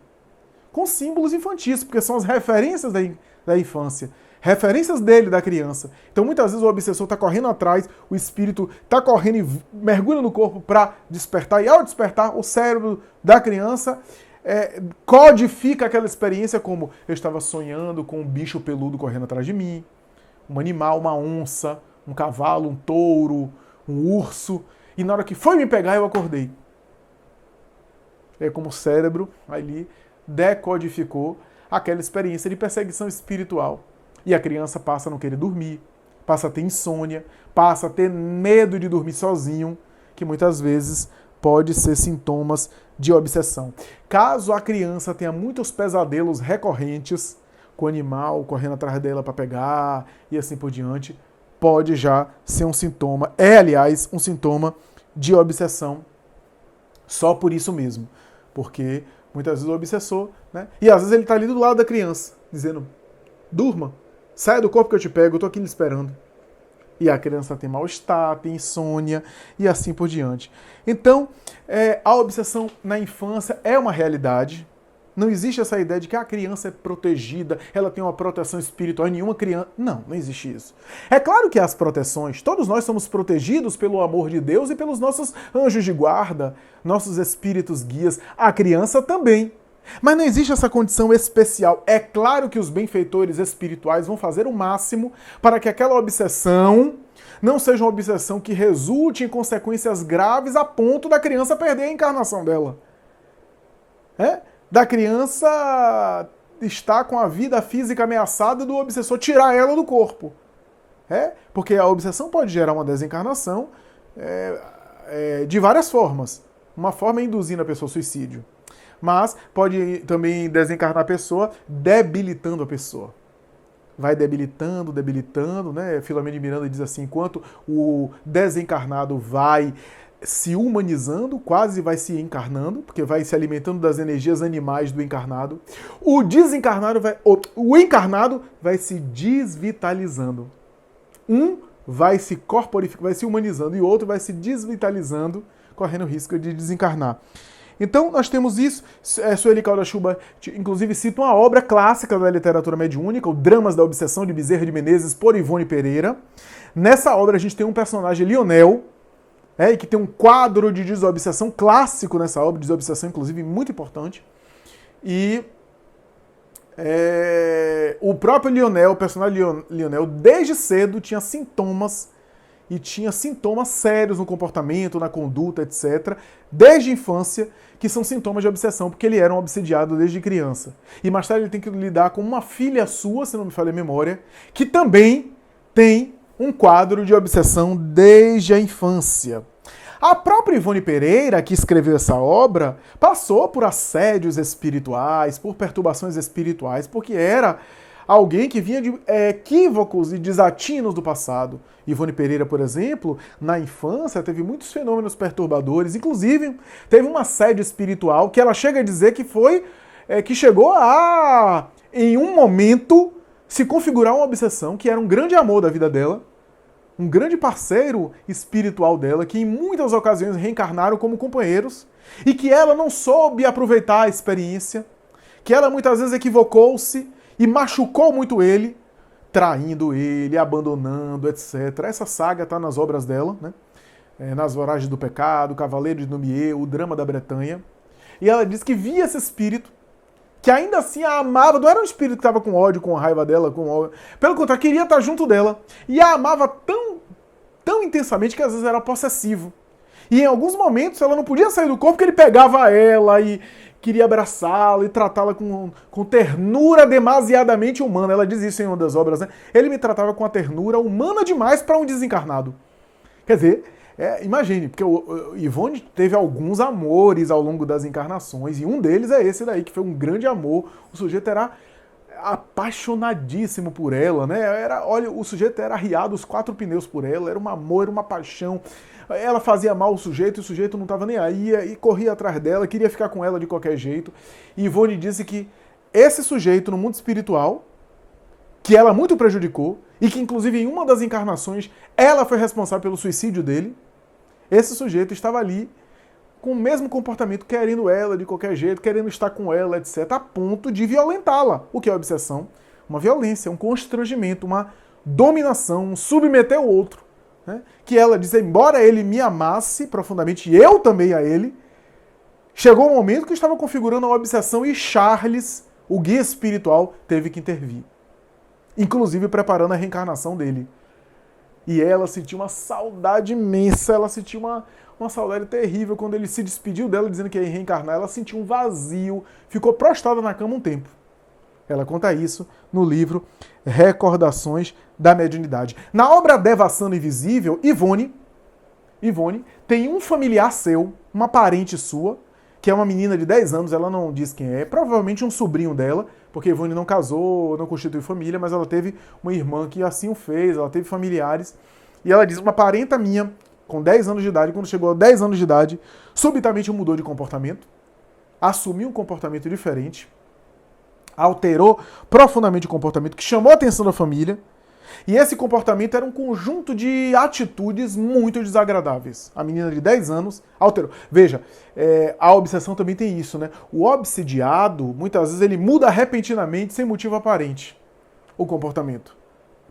com símbolos infantis, porque são as referências da infância, referências dele, da criança. Então muitas vezes o obsessor está correndo atrás, o espírito está correndo e mergulha no corpo para despertar, e ao despertar, o cérebro da criança codifica aquela experiência como eu estava sonhando com um bicho peludo correndo atrás de mim, um animal, uma onça, um cavalo, um touro, um urso, e na hora que foi me pegar eu acordei. É como o cérebro ali decodificou aquela experiência de perseguição espiritual. E a criança passa a não querer dormir, passa a ter insônia, passa a ter medo de dormir sozinho, que muitas vezes pode ser sintomas de obsessão. Caso a criança tenha muitos pesadelos recorrentes, com o animal correndo atrás dela para pegar e assim por diante, pode já ser um sintoma, aliás, um sintoma de obsessão, só por isso mesmo. Porque muitas vezes o obsessor, né? E às vezes ele está ali do lado da criança, dizendo, durma, saia do corpo que eu te pego, eu tô aqui lhe esperando. E a criança tem mal-estar, tem insônia e assim por diante. Então, a obsessão na infância é uma realidade. Não existe essa ideia de que a criança é protegida, ela tem uma proteção espiritual, nenhuma criança... Não existe isso. É claro que há as proteções, todos nós somos protegidos pelo amor de Deus e pelos nossos anjos de guarda, nossos espíritos guias, a criança também. Mas não existe essa condição especial. É claro que os benfeitores espirituais vão fazer o máximo para que aquela obsessão não seja uma obsessão que resulte em consequências graves a ponto da criança perder a encarnação dela. Da criança estar com a vida física ameaçada do obsessor tirar ela do corpo. Porque a obsessão pode gerar uma desencarnação de várias formas. Uma forma é induzindo a pessoa ao suicídio. Mas pode também desencarnar a pessoa debilitando a pessoa. Vai debilitando, né? Filomeno de Miranda diz assim, enquanto o desencarnado vai se humanizando, quase vai se encarnando, porque vai se alimentando das energias animais do encarnado, o encarnado vai se desvitalizando. Um vai se corporificando, vai se humanizando, e o outro vai se desvitalizando, correndo o risco de desencarnar. Então, nós temos isso. Sueli Caldas Chuba, inclusive, cita uma obra clássica da literatura mediúnica, o Dramas da Obsessão, de Bezerra de Menezes, por Ivone Pereira. Nessa obra, a gente tem um personagem, Lionel, que tem um quadro de desobsessão clássico nessa obra, desobsessão, inclusive, muito importante. E o próprio Lionel, o personagem Lionel, desde cedo tinha sintomas, e tinha sintomas sérios no comportamento, na conduta, etc., desde a infância, que são sintomas de obsessão, porque ele era um obsediado desde criança. E mais tarde ele tem que lidar com uma filha sua, se não me falha a memória, que também tem um quadro de obsessão desde a infância. A própria Ivone Pereira, que escreveu essa obra, passou por assédios espirituais, por perturbações espirituais, porque era alguém que vinha de equívocos e desatinos do passado. Ivone Pereira, por exemplo, na infância teve muitos fenômenos perturbadores, inclusive teve um assédio espiritual que ela chega a dizer que foi, que chegou a, em um momento, se configurar uma obsessão, que era um grande amor da vida dela, um grande parceiro espiritual dela, que em muitas ocasiões reencarnaram como companheiros, e que ela não soube aproveitar a experiência, que ela muitas vezes equivocou-se e machucou muito ele, traindo ele, abandonando, etc. Essa saga está nas obras dela, né? Nas Voragens do Pecado, Cavaleiro de Numier, O Drama da Bretanha. E ela diz que via esse espírito, que ainda assim a amava, não era um espírito que estava com ódio, com raiva dela, pelo contrário, queria estar junto dela. E a amava tão intensamente que às vezes era possessivo. E em alguns momentos ela não podia sair do corpo porque ele pegava ela e queria abraçá-la e tratá-la com ternura demasiadamente humana. Ela diz isso em uma das obras, né? Ele me tratava com a ternura humana demais para um desencarnado. Quer dizer, imagine, porque o Ivone teve alguns amores ao longo das encarnações, e um deles é esse daí, que foi um grande amor. O sujeito era apaixonadíssimo por ela, né? Olha, o sujeito era arriado os 4 pneus por ela, era um amor, era uma paixão. Ela fazia mal ao sujeito e o sujeito não estava nem aí e corria atrás dela, queria ficar com ela de qualquer jeito. E Ivone disse que esse sujeito no mundo espiritual, que ela muito prejudicou, e que inclusive em uma das encarnações ela foi responsável pelo suicídio dele, esse sujeito estava ali com o mesmo comportamento, querendo ela de qualquer jeito, querendo estar com ela, etc., a ponto de violentá-la. O que é obsessão? Uma violência, um constrangimento, uma dominação, um submeter o outro. Né? Que ela diz, embora ele me amasse profundamente, e eu também a ele, chegou um momento que estava configurando uma obsessão e Charles, o guia espiritual, teve que intervir. Inclusive preparando a reencarnação dele. E ela sentiu uma saudade imensa, ela sentiu uma saudade terrível quando ele se despediu dela dizendo que ia reencarnar. Ela sentiu um vazio, ficou prostrada na cama um tempo. Ela conta isso no livro Recordações da Mediunidade. Na obra Devassando Invisível, Ivone tem um familiar seu, uma parente sua, que é uma menina de 10 anos, ela não diz quem é, provavelmente um sobrinho dela, porque Ivone não casou, não constituiu família, mas ela teve uma irmã que assim o fez, ela teve familiares, e ela diz, uma parenta minha, com 10 anos de idade, quando chegou a 10 anos de idade, subitamente mudou de comportamento, assumiu um comportamento diferente, alterou profundamente o comportamento, que chamou a atenção da família, e esse comportamento era um conjunto de atitudes muito desagradáveis. A menina de 10 anos alterou. Veja, a obsessão também tem isso, né? O obsediado, muitas vezes, ele muda repentinamente, sem motivo aparente, o comportamento.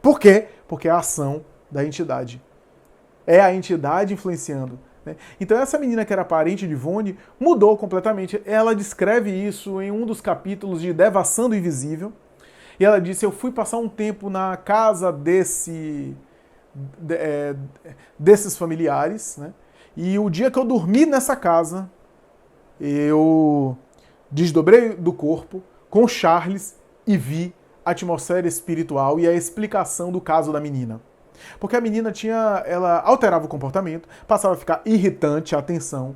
Por quê? Porque é a ação da entidade. É a entidade influenciando. Então essa menina que era parente de Ivone mudou completamente. Ela descreve isso em um dos capítulos de Devassando o Invisível. E ela disse, eu fui passar um tempo na casa desses familiares, né? E o dia que eu dormi nessa casa, eu desdobrei do corpo com Charles e vi a atmosfera espiritual e a explicação do caso da menina. Porque a menina ela alterava o comportamento, passava a ficar irritante, a atenção.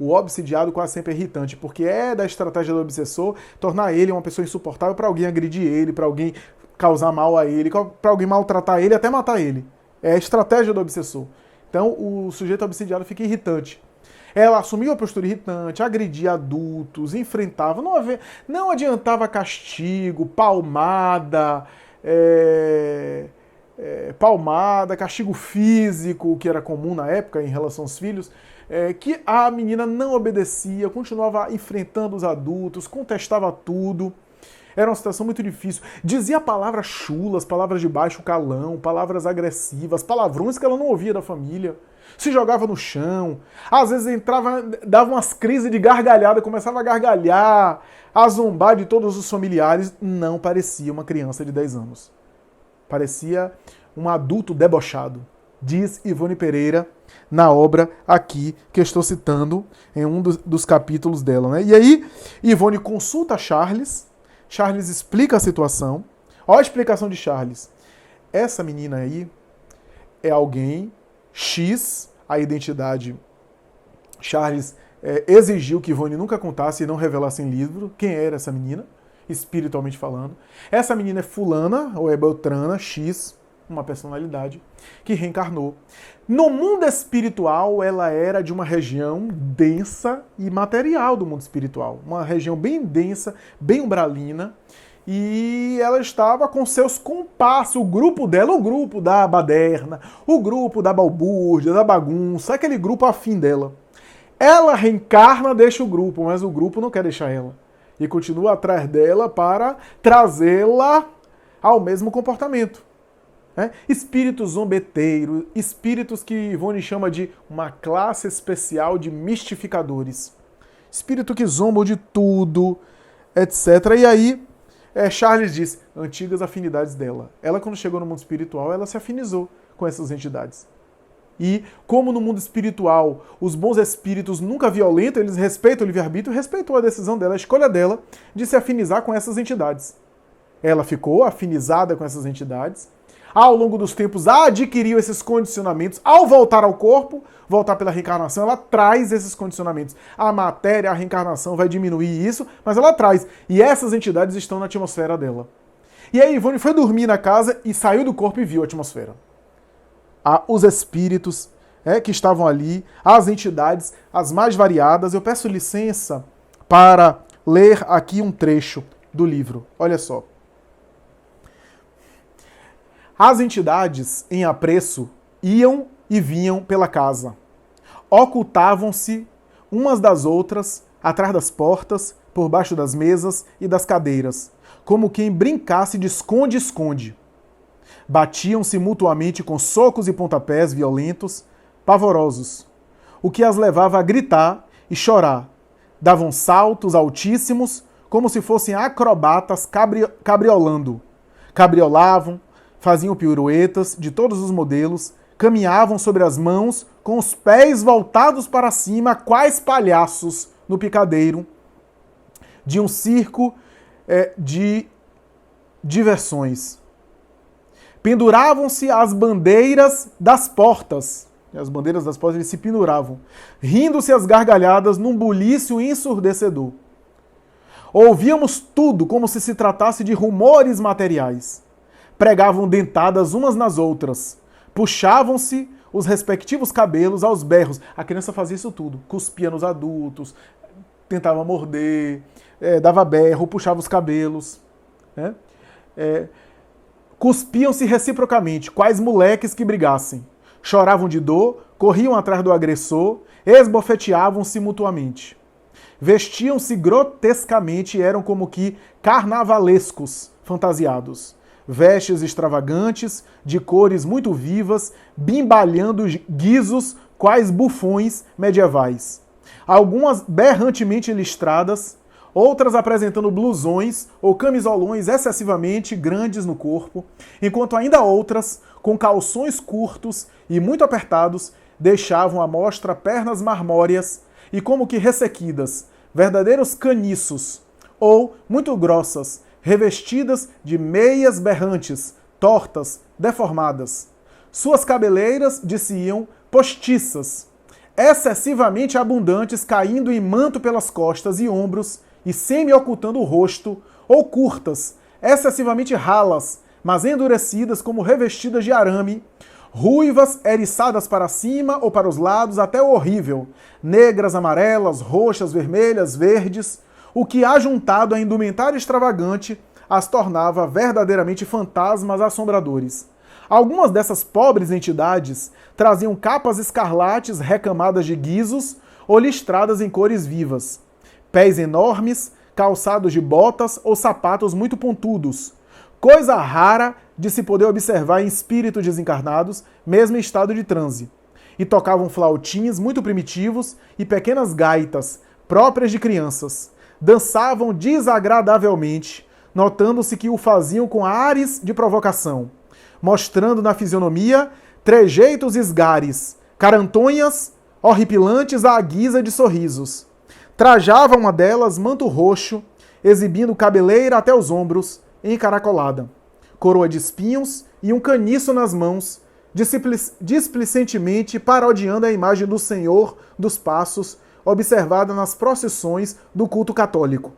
o obsidiado quase sempre é irritante, porque é da estratégia do obsessor tornar ele uma pessoa insuportável para alguém agredir ele, para alguém causar mal a ele, para alguém maltratar ele, até matar ele. É a estratégia do obsessor. Então o sujeito obsidiado fica irritante. Ela assumiu a postura irritante, agredia adultos, enfrentava, não adiantava castigo, palmada, castigo físico, que era comum na época em relação aos filhos, que a menina não obedecia, continuava enfrentando os adultos, contestava tudo. Era uma situação muito difícil. Dizia palavras chulas, palavras de baixo calão, palavras agressivas, palavrões que ela não ouvia da família. Se jogava no chão, às vezes entrava, dava umas crises de gargalhada, começava a gargalhar, a zombar de todos os familiares. Não parecia uma criança de 10 anos. Parecia um adulto debochado, diz Ivone Pereira na obra aqui que eu estou citando em um dos capítulos dela, né? E aí, Ivone consulta Charles, Charles explica a situação. Olha a explicação de Charles. Essa menina aí é alguém X, a identidade. Charles exigiu que Ivone nunca contasse e não revelasse em livro quem era essa menina, espiritualmente falando. Essa menina é fulana, ou é Beltrana, X, uma personalidade, que reencarnou. No mundo espiritual, ela era de uma região densa e material do mundo espiritual. Uma região bem densa, bem umbralina, e ela estava com seus compassos, o grupo dela, o grupo da baderna, o grupo da balbúrdia, da bagunça, aquele grupo afim dela. Ela reencarna, deixa o grupo, mas o grupo não quer deixar ela. E continua atrás dela para trazê-la ao mesmo comportamento. Espíritos zombeteiros, espíritos que Ivone chama de uma classe especial de mistificadores. Espírito que zombam de tudo, etc. E aí, Charles diz, antigas afinidades dela. Ela, quando chegou no mundo espiritual, ela se afinizou com essas entidades. E como no mundo espiritual os bons espíritos nunca violentam, eles respeitam o livre-arbítrio, respeitou a decisão dela, a escolha dela de se afinizar com essas entidades. Ela ficou afinizada com essas entidades, ao longo dos tempos adquiriu esses condicionamentos, ao voltar ao corpo, voltar pela reencarnação, ela traz esses condicionamentos. A matéria, a reencarnação vai diminuir isso, mas ela traz. E essas entidades estão na atmosfera dela. E aí Ivone foi dormir na casa e saiu do corpo e viu a atmosfera. Os espíritos que estavam ali, as entidades, as mais variadas. Eu peço licença para ler aqui um trecho do livro. Olha só. As entidades, em apreço, iam e vinham pela casa. Ocultavam-se umas das outras, atrás das portas, por baixo das mesas e das cadeiras, como quem brincasse de esconde-esconde. Batiam-se mutuamente com socos e pontapés violentos, pavorosos, o que as levava a gritar e chorar. Davam saltos altíssimos, como se fossem acrobatas cabriolando. Cabriolavam, faziam piruetas de todos os modelos, caminhavam sobre as mãos, com os pés voltados para cima, quais palhaços no picadeiro de um circo de diversões. Penduravam-se as bandeiras das portas. As bandeiras das portas eles se penduravam, rindo-se as gargalhadas num bulício ensurdecedor. Ouvíamos tudo como se tratasse de rumores materiais. Pregavam dentadas umas nas outras. Puxavam-se os respectivos cabelos aos berros. A criança fazia isso tudo. Cuspia nos adultos, tentava morder, dava berro, puxava os cabelos. Cuspiam-se reciprocamente, quais moleques que brigassem. Choravam de dor, corriam atrás do agressor, esbofeteavam-se mutuamente. Vestiam-se grotescamente e eram como que carnavalescos, fantasiados. Vestes extravagantes, de cores muito vivas, bimbalhando guizos, quais bufões medievais. Algumas berrantemente listradas, outras apresentando blusões ou camisolões excessivamente grandes no corpo, enquanto ainda outras, com calções curtos e muito apertados, deixavam à mostra pernas marmóreas e como que ressequidas, verdadeiros caniços, ou muito grossas, revestidas de meias berrantes, tortas, deformadas. Suas cabeleiras, disse-iam, postiças. excessivamente abundantes, caindo em manto pelas costas e ombros e semi-ocultando o rosto, ou curtas, excessivamente ralas, mas endurecidas como revestidas de arame, ruivas, eriçadas para cima ou para os lados até o horrível, negras, amarelas, roxas, vermelhas, verdes, o que ajuntado à indumentária extravagante as tornava verdadeiramente fantasmas assombradores. Algumas dessas pobres entidades traziam capas escarlates recamadas de guizos ou listradas em cores vivas, pés enormes, calçados de botas ou sapatos muito pontudos, coisa rara de se poder observar em espíritos desencarnados, mesmo em estado de transe. E tocavam flautins muito primitivos e pequenas gaitas, próprias de crianças. Dançavam desagradavelmente, notando-se que o faziam com ares de provocação, mostrando na fisionomia trejeitos esgares, carantonhas, horripilantes à guisa de sorrisos. Trajava uma delas manto roxo, exibindo cabeleira até os ombros, encaracolada, coroa de espinhos e um caniço nas mãos, displicentemente parodiando a imagem do Senhor dos Passos, observada nas procissões do culto católico.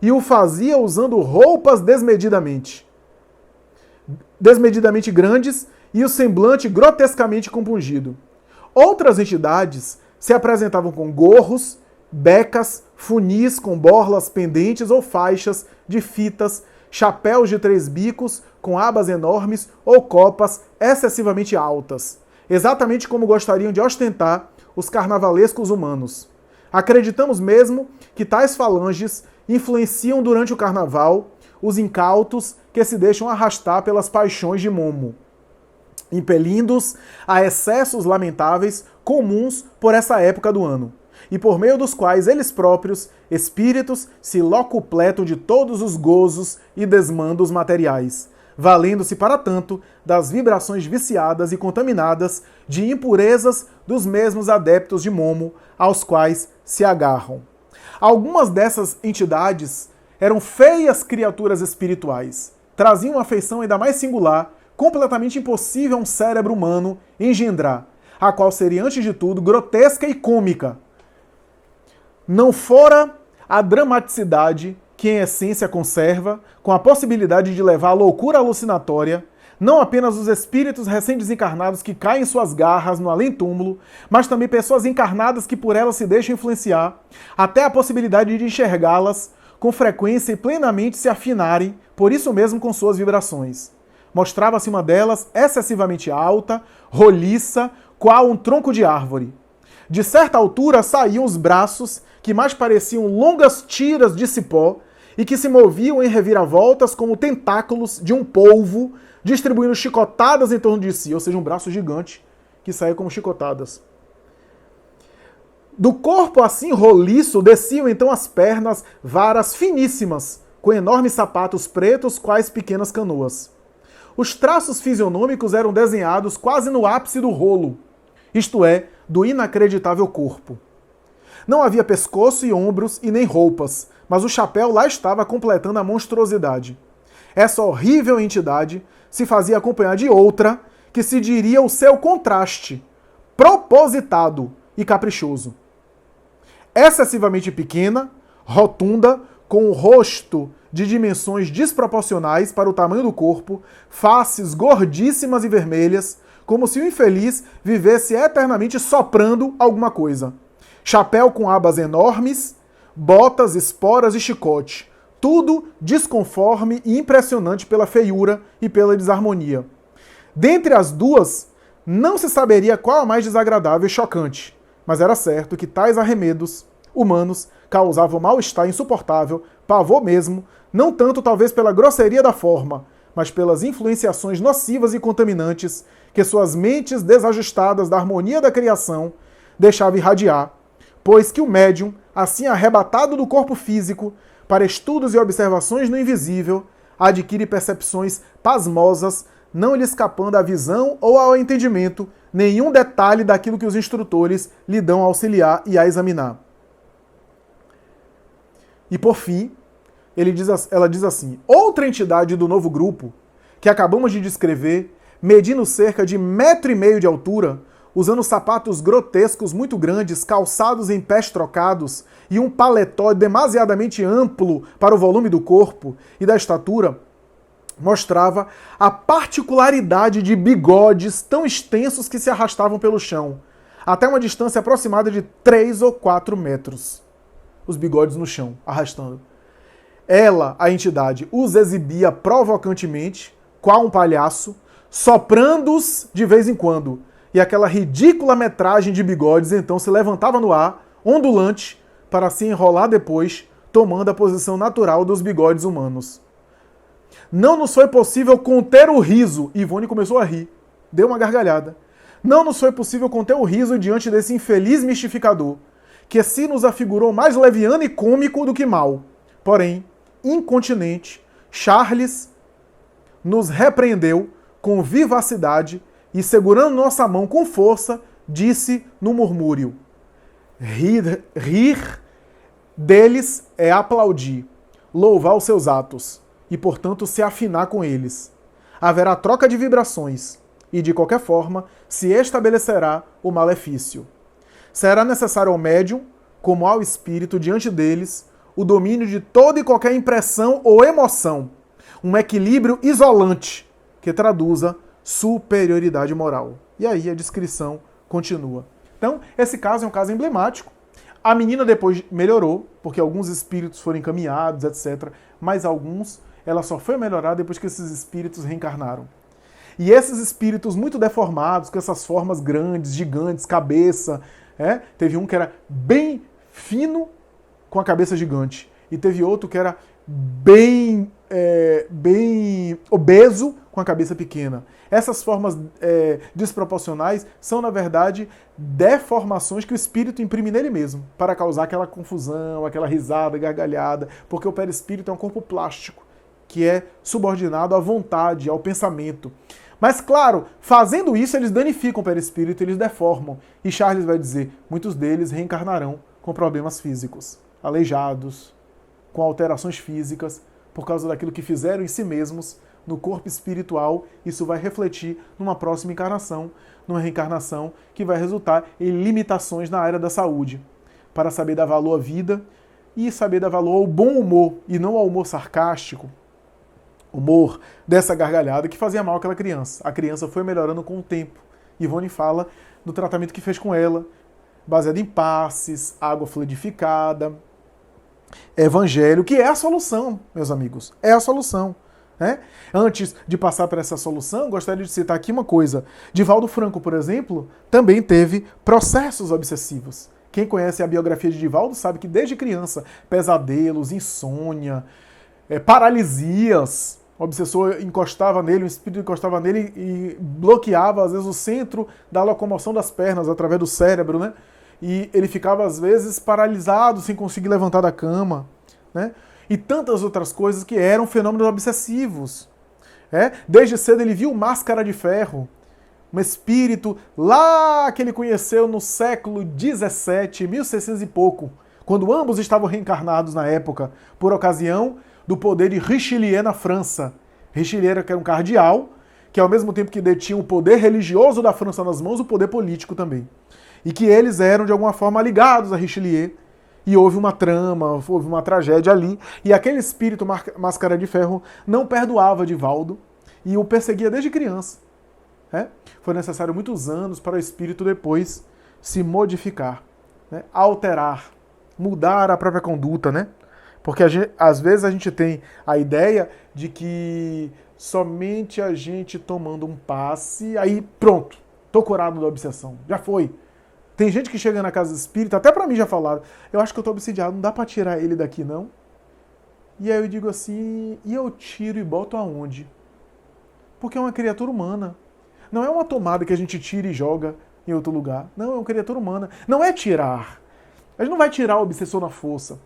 E o fazia usando roupas desmedidamente grandes e o semblante grotescamente compungido. Outras entidades se apresentavam com gorros, becas, funis com borlas pendentes ou faixas de fitas, chapéus de 3 bicos com abas enormes ou copas excessivamente altas, exatamente como gostariam de ostentar os carnavalescos humanos. Acreditamos mesmo que tais falanges influenciam durante o carnaval os incautos que se deixam arrastar pelas paixões de Momo, impelindo-os a excessos lamentáveis comuns por essa época do ano, e por meio dos quais eles próprios, espíritos, se locupletam de todos os gozos e desmandos materiais, valendo-se para tanto das vibrações viciadas e contaminadas de impurezas dos mesmos adeptos de Momo aos quais se agarram. Algumas dessas entidades eram feias criaturas espirituais, traziam uma feição ainda mais singular, completamente impossível a um cérebro humano engendrar, a qual seria, antes de tudo, grotesca e cômica. Não fora a dramaticidade que em essência conserva, com a possibilidade de levar à loucura alucinatória, não apenas os espíritos recém-desencarnados que caem em suas garras no além-túmulo, mas também pessoas encarnadas que por elas se deixam influenciar, até a possibilidade de enxergá-las com frequência e plenamente se afinarem, por isso mesmo com suas vibrações. Mostrava-se uma delas excessivamente alta, roliça, qual um tronco de árvore. De certa altura saíam os braços, que mais pareciam longas tiras de cipó, e que se moviam em reviravoltas como tentáculos de um polvo, distribuindo chicotadas em torno de si, ou seja, um braço gigante que saía como chicotadas. Do corpo assim roliço desciam então as pernas, varas finíssimas, com enormes sapatos pretos, quais pequenas canoas. Os traços fisionômicos eram desenhados quase no ápice do rolo, isto é, do inacreditável corpo. Não havia pescoço e ombros e nem roupas, mas o chapéu lá estava completando a monstruosidade. Essa horrível entidade se fazia acompanhar de outra, que se diria o seu contraste, propositado e caprichoso. Excessivamente pequena, rotunda, com o rosto de dimensões desproporcionais para o tamanho do corpo, faces gordíssimas e vermelhas, como se o infeliz vivesse eternamente soprando alguma coisa. Chapéu com abas enormes, botas, esporas e chicote. Tudo desconforme e impressionante pela feiura e pela desarmonia. Dentre as duas, não se saberia qual a mais desagradável e chocante, mas era certo que tais arremedos humanos causavam mal-estar insuportável, pavor mesmo, não tanto talvez pela grosseria da forma, mas pelas influenciações nocivas e contaminantes que suas mentes desajustadas da harmonia da criação deixavam irradiar, pois que o médium, assim arrebatado do corpo físico, para estudos e observações no invisível, adquire percepções pasmosas, não lhe escapando à visão ou ao entendimento nenhum detalhe daquilo que os instrutores lhe dão a auxiliar e a examinar. E por fim, ela diz assim: outra entidade do novo grupo, que acabamos de descrever, medindo cerca de 1,5 metros de altura, usando sapatos grotescos muito grandes, calçados em pés trocados e um paletó demasiadamente amplo para o volume do corpo e da estatura, mostrava a particularidade de bigodes tão extensos que se arrastavam pelo chão, até uma distância aproximada de 3 ou 4 metros. Os bigodes no chão, arrastando. Ela, a entidade, os exibia provocantemente, qual um palhaço, soprando-os de vez em quando, e aquela ridícula metragem de bigodes então se levantava no ar, ondulante, para se enrolar depois, tomando a posição natural dos bigodes humanos. Não nos foi possível conter o riso. Ivone começou a rir, deu uma gargalhada. Não nos foi possível conter o riso diante desse infeliz mistificador, que se nos afigurou mais leviano e cômico do que mal. Porém, incontinente, Charles nos repreendeu com vivacidade e, segurando nossa mão com força, disse no murmúrio: rir deles é aplaudir, louvar os seus atos e, portanto, se afinar com eles. Haverá troca de vibrações e, de qualquer forma, se estabelecerá o malefício. Será necessário ao médium, como ao espírito, diante deles, o domínio de toda e qualquer impressão ou emoção, um equilíbrio isolante que traduza superioridade moral. E aí a descrição continua. Então, esse caso é um caso emblemático. A menina depois melhorou, porque alguns espíritos foram encaminhados, etc. Mas alguns, ela só foi melhorar depois que esses espíritos reencarnaram. E esses espíritos muito deformados, com essas formas grandes, gigantes, cabeça, teve um que era bem fino com a cabeça gigante. E teve outro que era bem obeso com a cabeça pequena. Essas formas desproporcionais são, na verdade, deformações que o espírito imprime nele mesmo, para causar aquela confusão, aquela risada, gargalhada, porque o perispírito é um corpo plástico, que é subordinado à vontade, ao pensamento. Mas, claro, fazendo isso, eles danificam o perispírito, eles deformam. E Charles vai dizer, muitos deles reencarnarão com problemas físicos, aleijados, com alterações físicas, por causa daquilo que fizeram em si mesmos, no corpo espiritual. Isso vai refletir numa próxima encarnação, numa reencarnação que vai resultar em limitações na área da saúde, para saber dar valor à vida e saber dar valor ao bom humor, e não ao humor sarcástico, humor dessa gargalhada que fazia mal àquela criança. A criança foi melhorando com o tempo. Ivone fala do tratamento que fez com ela, baseado em passes, água fluidificada, evangelho, que é a solução, meus amigos. É a solução. Antes de passar por essa solução, gostaria de citar aqui uma coisa. Divaldo Franco, por exemplo, também teve processos obsessivos. Quem conhece a biografia de Divaldo sabe que desde criança, pesadelos, insônia, paralisias, o obsessor encostava nele, o espírito encostava nele e bloqueava, às vezes, o centro da locomoção das pernas, através do cérebro, né? E ele ficava, às vezes, paralisado, sem conseguir levantar da cama, né? E tantas outras coisas que eram fenômenos obsessivos. Desde cedo ele viu Máscara de Ferro, um espírito lá que ele conheceu no século XVII, 1600 e pouco, quando ambos estavam reencarnados na época, por ocasião do poder de Richelieu na França. Richelieu era um cardeal, que ao mesmo tempo que detinha o poder religioso da França nas mãos, o poder político também. E que eles eram, de alguma forma, ligados a Richelieu. E houve uma trama, houve uma tragédia ali. E aquele espírito Máscara de Ferro não perdoava Divaldo e o perseguia desde criança. Foi necessário muitos anos para o espírito depois se modificar, alterar, mudar a própria conduta, né? Porque às vezes a gente tem a ideia de que somente a gente tomando um passe, aí pronto, tô curado da obsessão, já foi. Tem gente que chega na casa espírita, até pra mim já falaram, eu acho que eu tô obsidiado, não dá pra tirar ele daqui não. E aí eu digo assim, e eu tiro e boto aonde? Porque é uma criatura humana. Não é uma tomada que a gente tira e joga em outro lugar. Não, é uma criatura humana. Não é tirar. A gente não vai tirar o obsessor na força.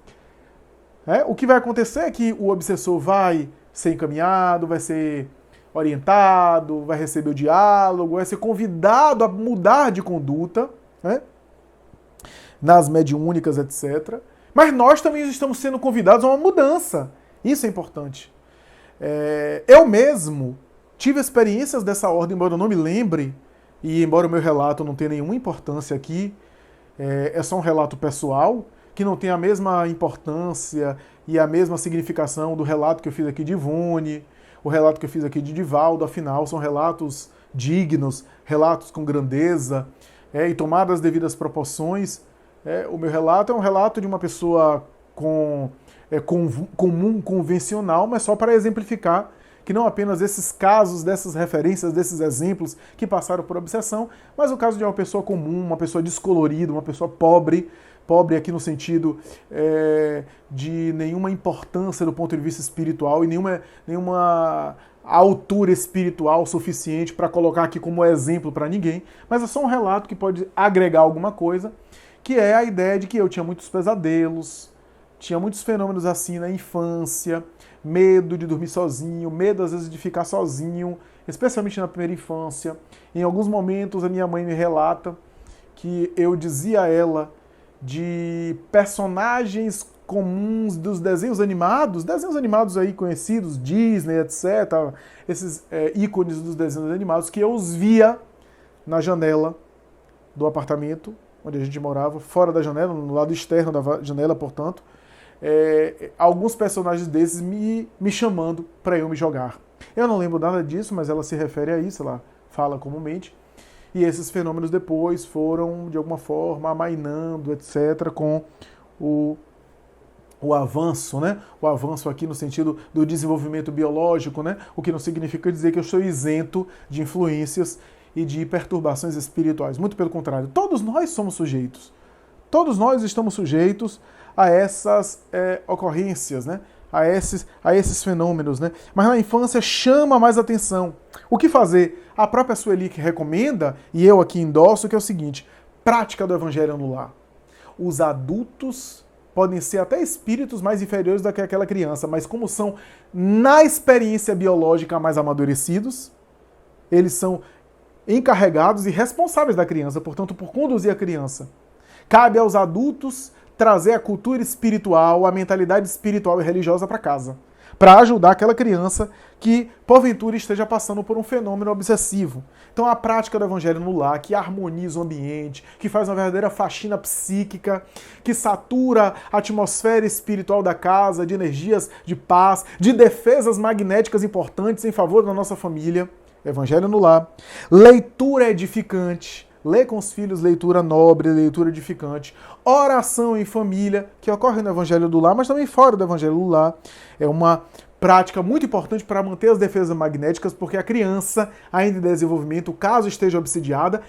O que vai acontecer é que o obsessor vai ser encaminhado, vai ser orientado, vai receber o diálogo, vai ser convidado a mudar de conduta, nas mediúnicas, etc. Mas nós também estamos sendo convidados a uma mudança. Isso é importante. Eu mesmo tive experiências dessa ordem, embora eu não me lembre, e embora o meu relato não tenha nenhuma importância aqui, é só um relato pessoal, que não tem a mesma importância e a mesma significação do relato que eu fiz aqui de Ivone, o relato que eu fiz aqui de Divaldo, afinal, são relatos dignos, relatos com grandeza, e tomadas as devidas proporções. O meu relato é um relato de uma pessoa comum, convencional, mas só para exemplificar que não apenas esses casos, dessas referências, desses exemplos que passaram por obsessão, mas o caso de uma pessoa comum, uma pessoa descolorida, uma pessoa pobre aqui no sentido de nenhuma importância do ponto de vista espiritual e nenhuma altura espiritual suficiente para colocar aqui como exemplo para ninguém, mas é só um relato que pode agregar alguma coisa, que é a ideia de que eu tinha muitos pesadelos, tinha muitos fenômenos assim na infância, medo de dormir sozinho, medo às vezes de ficar sozinho, especialmente na primeira infância. Em alguns momentos a minha mãe me relata que eu dizia a ela de personagens comuns dos desenhos animados aí conhecidos, Disney, etc., esses ícones dos desenhos animados, que eu os via na janela do apartamento onde a gente morava, fora da janela, no lado externo da janela, portanto, alguns personagens desses me chamando para eu me jogar. Eu não lembro nada disso, mas ela se refere a isso, ela fala comumente. E esses fenômenos depois foram, de alguma forma, amainando, etc., com o avanço, né? O avanço aqui no sentido do desenvolvimento biológico, né? O que não significa dizer que eu sou isento de influências e de perturbações espirituais. Muito pelo contrário, todos nós somos sujeitos. Todos nós estamos sujeitos a essas ocorrências, né? A esses fenômenos, né? Mas na infância chama mais atenção. O que fazer? A própria Sueli que recomenda, e eu aqui endosso, que é o seguinte: prática do evangelho no lar. Os adultos podem ser até espíritos mais inferiores do que aquela criança, mas como são, na experiência biológica, mais amadurecidos, eles são encarregados e responsáveis da criança, portanto, por conduzir a criança. Cabe aos adultos trazer a cultura espiritual, a mentalidade espiritual e religiosa para casa, para ajudar aquela criança que, porventura, esteja passando por um fenômeno obsessivo. Então, a prática do evangelho no lar, que harmoniza o ambiente, que faz uma verdadeira faxina psíquica, que satura a atmosfera espiritual da casa, de energias de paz, de defesas magnéticas importantes em favor da nossa família. Evangelho no lar. Leitura edificante. Lê com os filhos leitura nobre, leitura edificante. Oração em família, que ocorre no Evangelho do Lar, mas também fora do Evangelho do Lar. É uma prática muito importante para manter as defesas magnéticas, porque a criança, ainda em desenvolvimento, caso esteja obsidiada,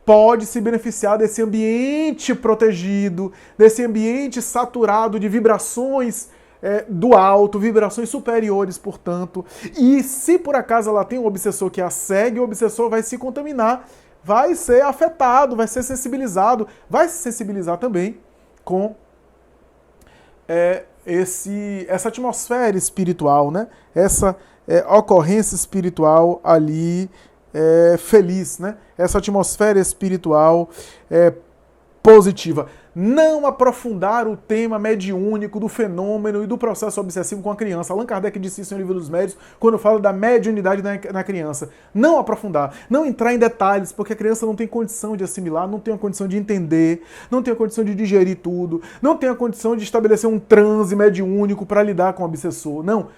pode se beneficiar desse ambiente protegido, desse ambiente saturado de vibrações do alto, vibrações superiores, portanto. E se por acaso ela tem um obsessor que a segue, o obsessor vai se contaminar, vai ser afetado, vai ser sensibilizado, vai se sensibilizar também com essa atmosfera espiritual, né? Essa ocorrência espiritual ali feliz, né? Essa atmosfera espiritual positiva. Não aprofundar o tema mediúnico do fenômeno e do processo obsessivo com a criança. Allan Kardec disse isso no Livro dos Médiuns, quando fala da mediunidade na criança. Não aprofundar, não entrar em detalhes, porque a criança não tem condição de assimilar, não tem a condição de entender, não tem a condição de digerir tudo, não tem a condição de estabelecer um transe mediúnico para lidar com o obsessor. Não.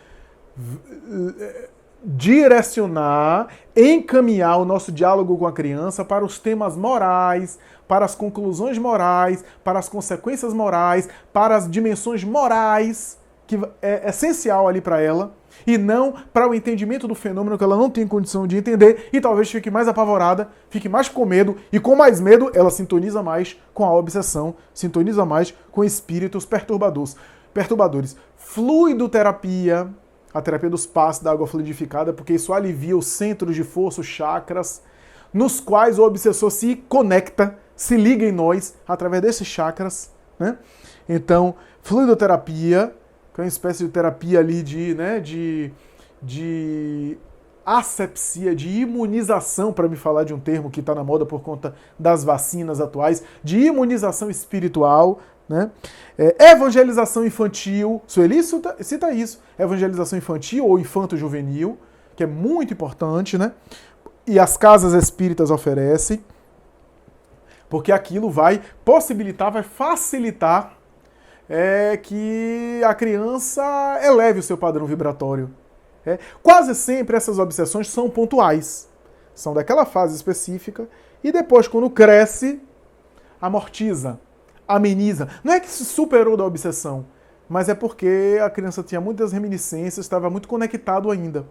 Direcionar, encaminhar o nosso diálogo com a criança para os temas morais, para as conclusões morais, para as consequências morais, para as dimensões morais, que é essencial ali para ela, e não para o entendimento do fenômeno que ela não tem condição de entender e talvez fique mais apavorada, fique mais com medo, e com mais medo ela sintoniza mais com a obsessão, sintoniza mais com espíritos perturbadores. Fluidoterapia, a terapia dos passos da água fluidificada, porque isso alivia os centros de força, os chakras, nos quais o obsessor se conecta, se liga em nós através desses chakras, né? Então, fluidoterapia, que é uma espécie de terapia ali de asepsia, de imunização, para me falar de um termo que está na moda por conta das vacinas atuais, de imunização espiritual, né? Evangelização infantil, Sueli cita isso, evangelização infantil ou infanto-juvenil, que é muito importante, né? e as casas espíritas oferecem, porque aquilo vai possibilitar, vai facilitar que a criança eleve o seu padrão vibratório. Quase sempre essas obsessões são pontuais, são daquela fase específica, e depois, quando cresce, amortiza, ameniza. Não é que se superou da obsessão, mas é porque a criança tinha muitas reminiscências, estava muito conectado ainda.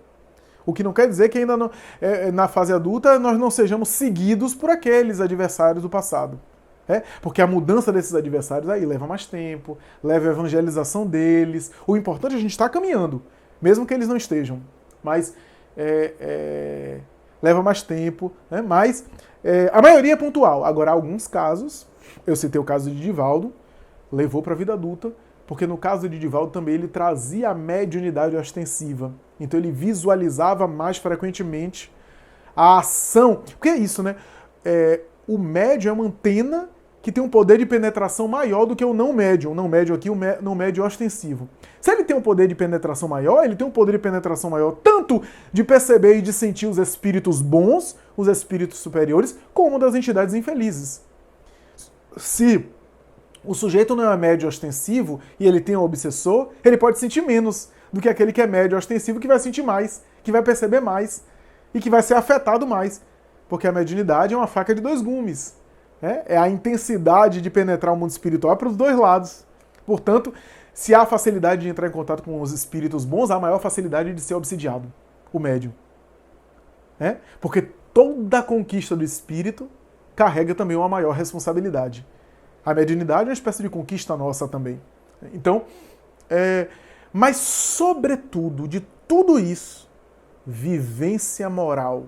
O que não quer dizer que ainda não, na fase adulta nós não sejamos seguidos por aqueles adversários do passado. Porque a mudança desses adversários aí leva mais tempo, leva a evangelização deles. O importante é a gente estar caminhando, mesmo que eles não estejam. Mas leva mais tempo, né? Mas a maioria é pontual. Agora, alguns casos, eu citei o caso de Divaldo, levou para a vida adulta, porque no caso de Divaldo também ele trazia a mediunidade ostensiva. Então ele visualizava mais frequentemente a ação. Porque é isso, né? O médium é uma antena que tem um poder de penetração maior do que o não médium. O não médium aqui, o não médium ostensivo. Se ele tem um poder de penetração maior, ele tem um poder de penetração maior tanto de perceber e de sentir os espíritos bons, os espíritos superiores, como das entidades infelizes. Se o sujeito não é médio ostensivo e ele tem um obsessor, ele pode sentir menos do que aquele que é médio ostensivo, que vai sentir mais, que vai perceber mais e que vai ser afetado mais. Porque a mediunidade é uma faca de dois gumes. É a intensidade de penetrar o mundo espiritual para os dois lados. Portanto, se há facilidade de entrar em contato com os espíritos bons, há maior facilidade de ser obsidiado, o médium. Porque toda conquista do espírito carrega também uma maior responsabilidade. A mediunidade é uma espécie de conquista nossa também. Então, mas sobretudo, de tudo isso, vivência moral.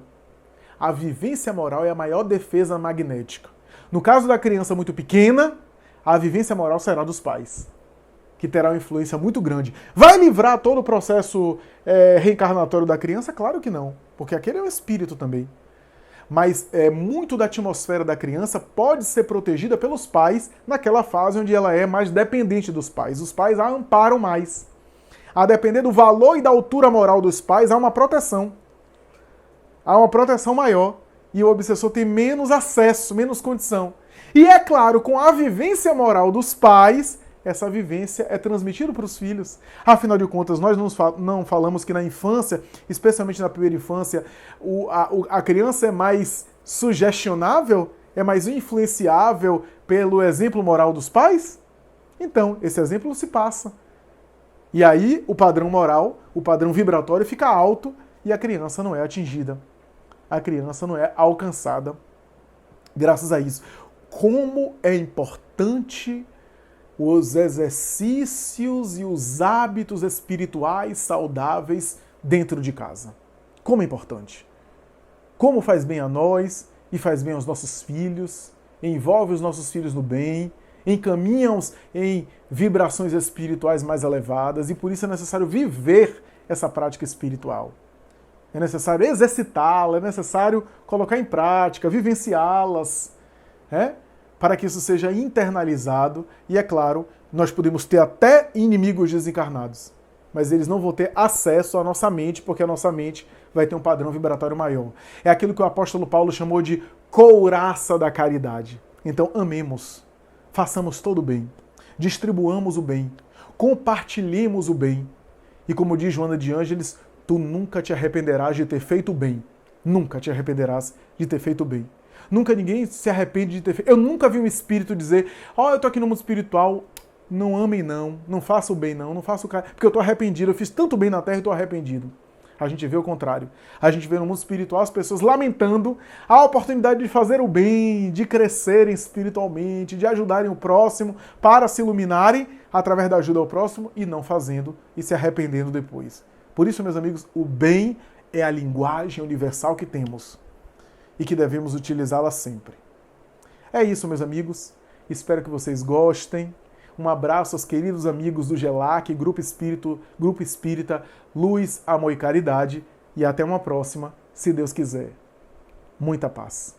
A vivência moral é a maior defesa magnética. No caso da criança muito pequena, a vivência moral será dos pais, que terá uma influência muito grande. Vai livrar todo o processo reencarnatório da criança? Claro que não, porque aquele é um espírito também. Mas muito da atmosfera da criança pode ser protegida pelos pais naquela fase onde ela é mais dependente dos pais. Os pais a amparam mais. A depender do valor e da altura moral dos pais, há uma proteção. Há uma proteção maior. E o obsessor tem menos acesso, menos condição. E é claro, com a vivência moral dos pais, essa vivência é transmitida para os filhos. Afinal de contas, nós não falamos que na infância, especialmente na primeira infância, a criança é mais sugestionável, é mais influenciável pelo exemplo moral dos pais? Então, esse exemplo se passa. E aí, o padrão moral, o padrão vibratório fica alto e a criança não é atingida. A criança não é alcançada graças a isso. Como é importante os exercícios e os hábitos espirituais saudáveis dentro de casa. Como é importante. Como faz bem a nós e faz bem aos nossos filhos, envolve os nossos filhos no bem, encaminha-os em vibrações espirituais mais elevadas, e por isso é necessário viver essa prática espiritual. É necessário exercitá-la, é necessário colocar em prática, vivenciá-las, para que isso seja internalizado. E é claro, nós podemos ter até inimigos desencarnados, mas eles não vão ter acesso à nossa mente, porque a nossa mente vai ter um padrão vibratório maior. É aquilo que o apóstolo Paulo chamou de couraça da caridade. Então amemos, façamos todo o bem, distribuamos o bem, compartilhemos o bem. E como diz Joana de Ângeles, tu nunca te arrependerás de ter feito o bem. Nunca te arrependerás de ter feito o bem. Nunca ninguém se arrepende de ter feito. Eu nunca vi um espírito dizer, eu tô aqui no mundo espiritual, não amem não faça o bem não faça o cara, porque eu tô arrependido, eu fiz tanto bem na Terra e tô arrependido. A gente vê o contrário. A gente vê no mundo espiritual as pessoas lamentando a oportunidade de fazer o bem, de crescerem espiritualmente, de ajudarem o próximo para se iluminarem através da ajuda ao próximo e não fazendo e se arrependendo depois. Por isso, meus amigos, o bem é a linguagem universal que temos e que devemos utilizá-la sempre. É isso, meus amigos. Espero que vocês gostem. Um abraço aos queridos amigos do GELAC, Grupo Espírita Luz, Amor e Caridade. E até uma próxima, se Deus quiser. Muita paz.